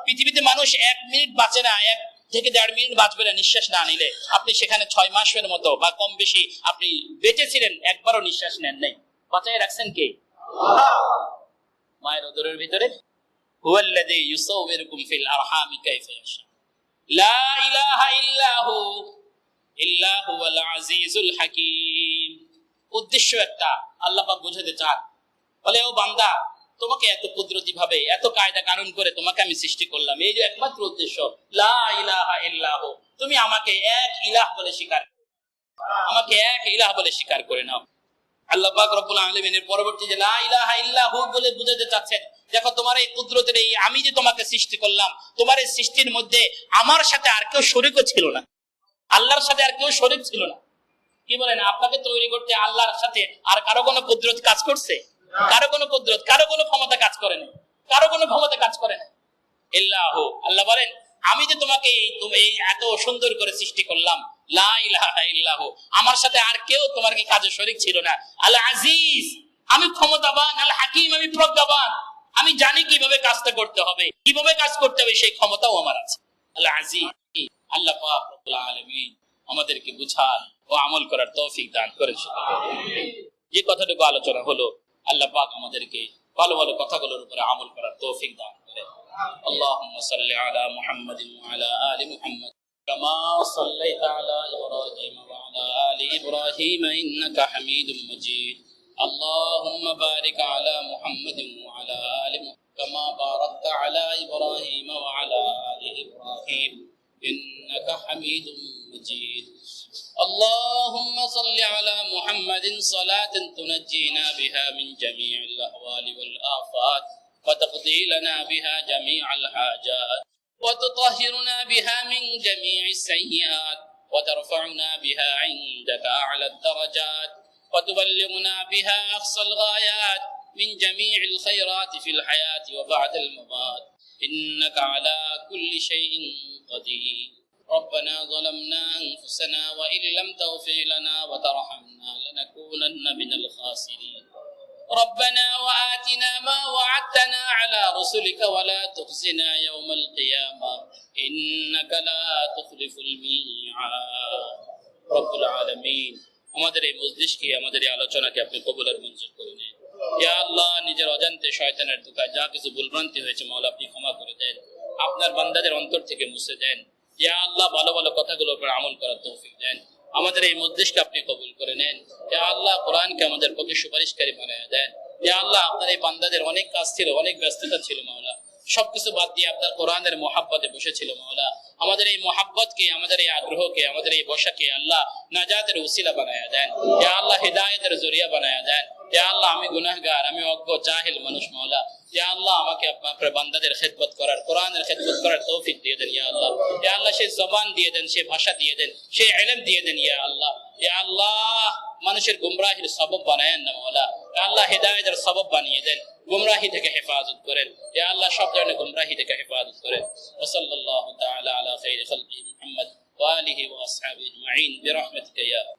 পৃথিবীতে মানুষ 1 মিনিট বাঁচে না, 1 থেকে 1.5 মিনিট বাঁচবে না নিঃশ্বাস না নিলে। আপনি সেখানে 6 মাসের মতো বা কম বেশি আপনি বেঁচেছিলেন, একবারও নিঃশ্বাস নেন নাই। বাঁচায় রাখছেন কে? মায়ের উদরের ভিতরে। হুয়াল্লাযী ইউসাউবিরুকুম ফিল আরহামি কাইফা ইয়াশা, লা ইলাহা ইল্লাহু হুয়াল আজিজুল হাকীম। উদ্দেশ্য একটা, আল্লাহ পাক বোঝাতে চান, বলে ও বান্দা, তোমাকে এত কুদরতি ভাবে এত কায়দা কানুন করে তোমাকে আমি সৃষ্টি করলাম, এই যে একমাত্র উদ্দেশ্য লা ইলাহা ইল্লাহু, তুমি আমাকে এক ইলাহ বলে স্বীকার, আমাকে এক ইলাহ বলে স্বীকার করে নাও। আল্লাহ পাক রব্বুল আলামিনের পরবর্তী যে লা ইলাহা ইল্লাহু বলে বুঝাতে চাচ্ছেন, দেখো তোমার এই কুদরতের এই আমি যে তোমাকে সৃষ্টি করলাম, তোমার এই সৃষ্টির মধ্যে আমার সাথে আর কেউ শরীকও ছিল না, আল্লাহর সাথে আর কেউ শরীক ছিল না। কি বলেন, আপনাকে তৈরি করতে আল্লাহর সাথে আর কারো কোনো কুদরত কাজ করছে? কারো কোনো কুদরত, কারো কোনো ক্ষমতা কাজ করে না, কারো কোনো ক্ষমতা কাজ করে না। ইল্লাহু, আল্লাহ বলেন আমি যে তোমাকে এই এত সুন্দর করে সৃষ্টি করলাম, লা ইলাহা ইল্লাহু, আমার সাথে আর কেউ তোমার কি কাজে শরীক ছিল না। আল আজিজ, আমি ক্ষমতাবান, আল হাকিম, আমি প্রজ্ঞাবান, আমি জানি কিভাবে কাজটা করতে হবে, কিভাবে কাজ করতে হবে, সেই ক্ষমতাও আমার আছে। আল আজিজ। আল্লাহ পাক রব্বুল আলামিন আমাদেরকে বুঝার ও আমল করার তৌফিক দান করেন। যে কথাটুকু আলোচনা হলো, আল্লাহ পাক আমাদেরকে ভালো ভালো কথাগুলোর উপরে আমল করার তৌফিক দান করেন। اللهم صل على محمد وعلى آل محمد كما صليت على إبراهيم وعلى آل إبراهيم إنك حميد مجيد. اللهم بارك على محمد وعلى آل محمد كما باركت على إبراهيم وعلى آل إبراهيم إنك حميد مجيد. اللهم صل على محمد صلاة تنجينا بها من جميع الأهوال والآفات وتقضي لنا بها جميع الحاجات وتطهرنا بها من جميع السيئات وترفعنا بها عندك أعلى الدرجات وتبلغنا بها أقصى الغايات من جميع الخيرات في الحياة وبعد الممات إنك على كل شيء قدير. ربنا ظلمنا أنفسنا وإن لم تغفر لنا وترحمنا لنكونن من الخاسرين. ربنا وآتنا ما وعدتنا على رسلك ولا تخزنا يوم القيامة إنك لا تخلف الميعاد. رب العالمين আমাদের এই মজলিসকে, আমাদের এই আলোচনাকে আপনি কবুল আর মঞ্জুর করে নিন। ইয়া আল্লাহ, নিজের অজান্তে শয়তানের ধোঁকায় যা কিছু ভুলভ্রান্তি হয়েছে মাওলা আপনি ক্ষমা করে দেন, আপনার বান্দাদের অন্তর থেকে মুছে দেন। ইয়া আল্লাহ, ভালো ভালো কথাগুলোর উপর আমল করার তৌফিক দেন। আমাদের এই মজলিসকে আপনি কবুল করে নেন। ইয়া আল্লাহ, কোরআনকে আমাদের পক্ষে সুপারিশকারী বানায়া দেন। ইয়া আল্লাহ, আপনার এই বান্দাদের অনেক কাজ ছিল, অনেক ব্যস্ততা ছিল মাওলা, সবকিছু বাদ দিয়ে আপনার কোরআনের মহাব্বতে বসেছিল মাওলা। আমাদের এই মহাব্বতকে, আমাদের এই আগ্রহকে, আমাদের এই বসাকে আল্লাহ নাজাতের উসিলা বানায়া দেন। ইয়া আল্লাহ, হিদায়াতের জরিয়া বানায়া দেন। ইয়া আল্লাহ, আমি গুনাহগার, আমি অজ্ঞ জাহিল মানুষ মাওলা। ইয়া আল্লাহ, আমাকে আপনার বান্দাদের খেদমত করার, কোরআনের খেদমত করার তৌফিক দিয়ে দেন। ইয়া আল্লাহ, ইয়া আল্লাহ, সেই জবান দিয়ে দেন, সেই ভাষা দিয়ে দেন, সেই ইলম দিয়ে দেন। ইয়া আল্লাহ, ইয়া আল্লাহ, মানুষের গুমরাহির সবব বানায়েন না মাওলা। ইয়া আল্লাহ, হিদায়াতের সবব বানিয়ে দেন, গুমরাহি থেকে হেফাজত করেন। ইয়া আল্লাহ, সব ধরনের গুমরাহি থেকে হেফাজত করেন। ওয়া সাল্লাল্লাহু তাআলা আলা খাইরি খালকিহি মুহাম্মদ ওয়া আলিহি ওয়া আসহাবিহি আজমাইন বিরহমাতিকা ইয়া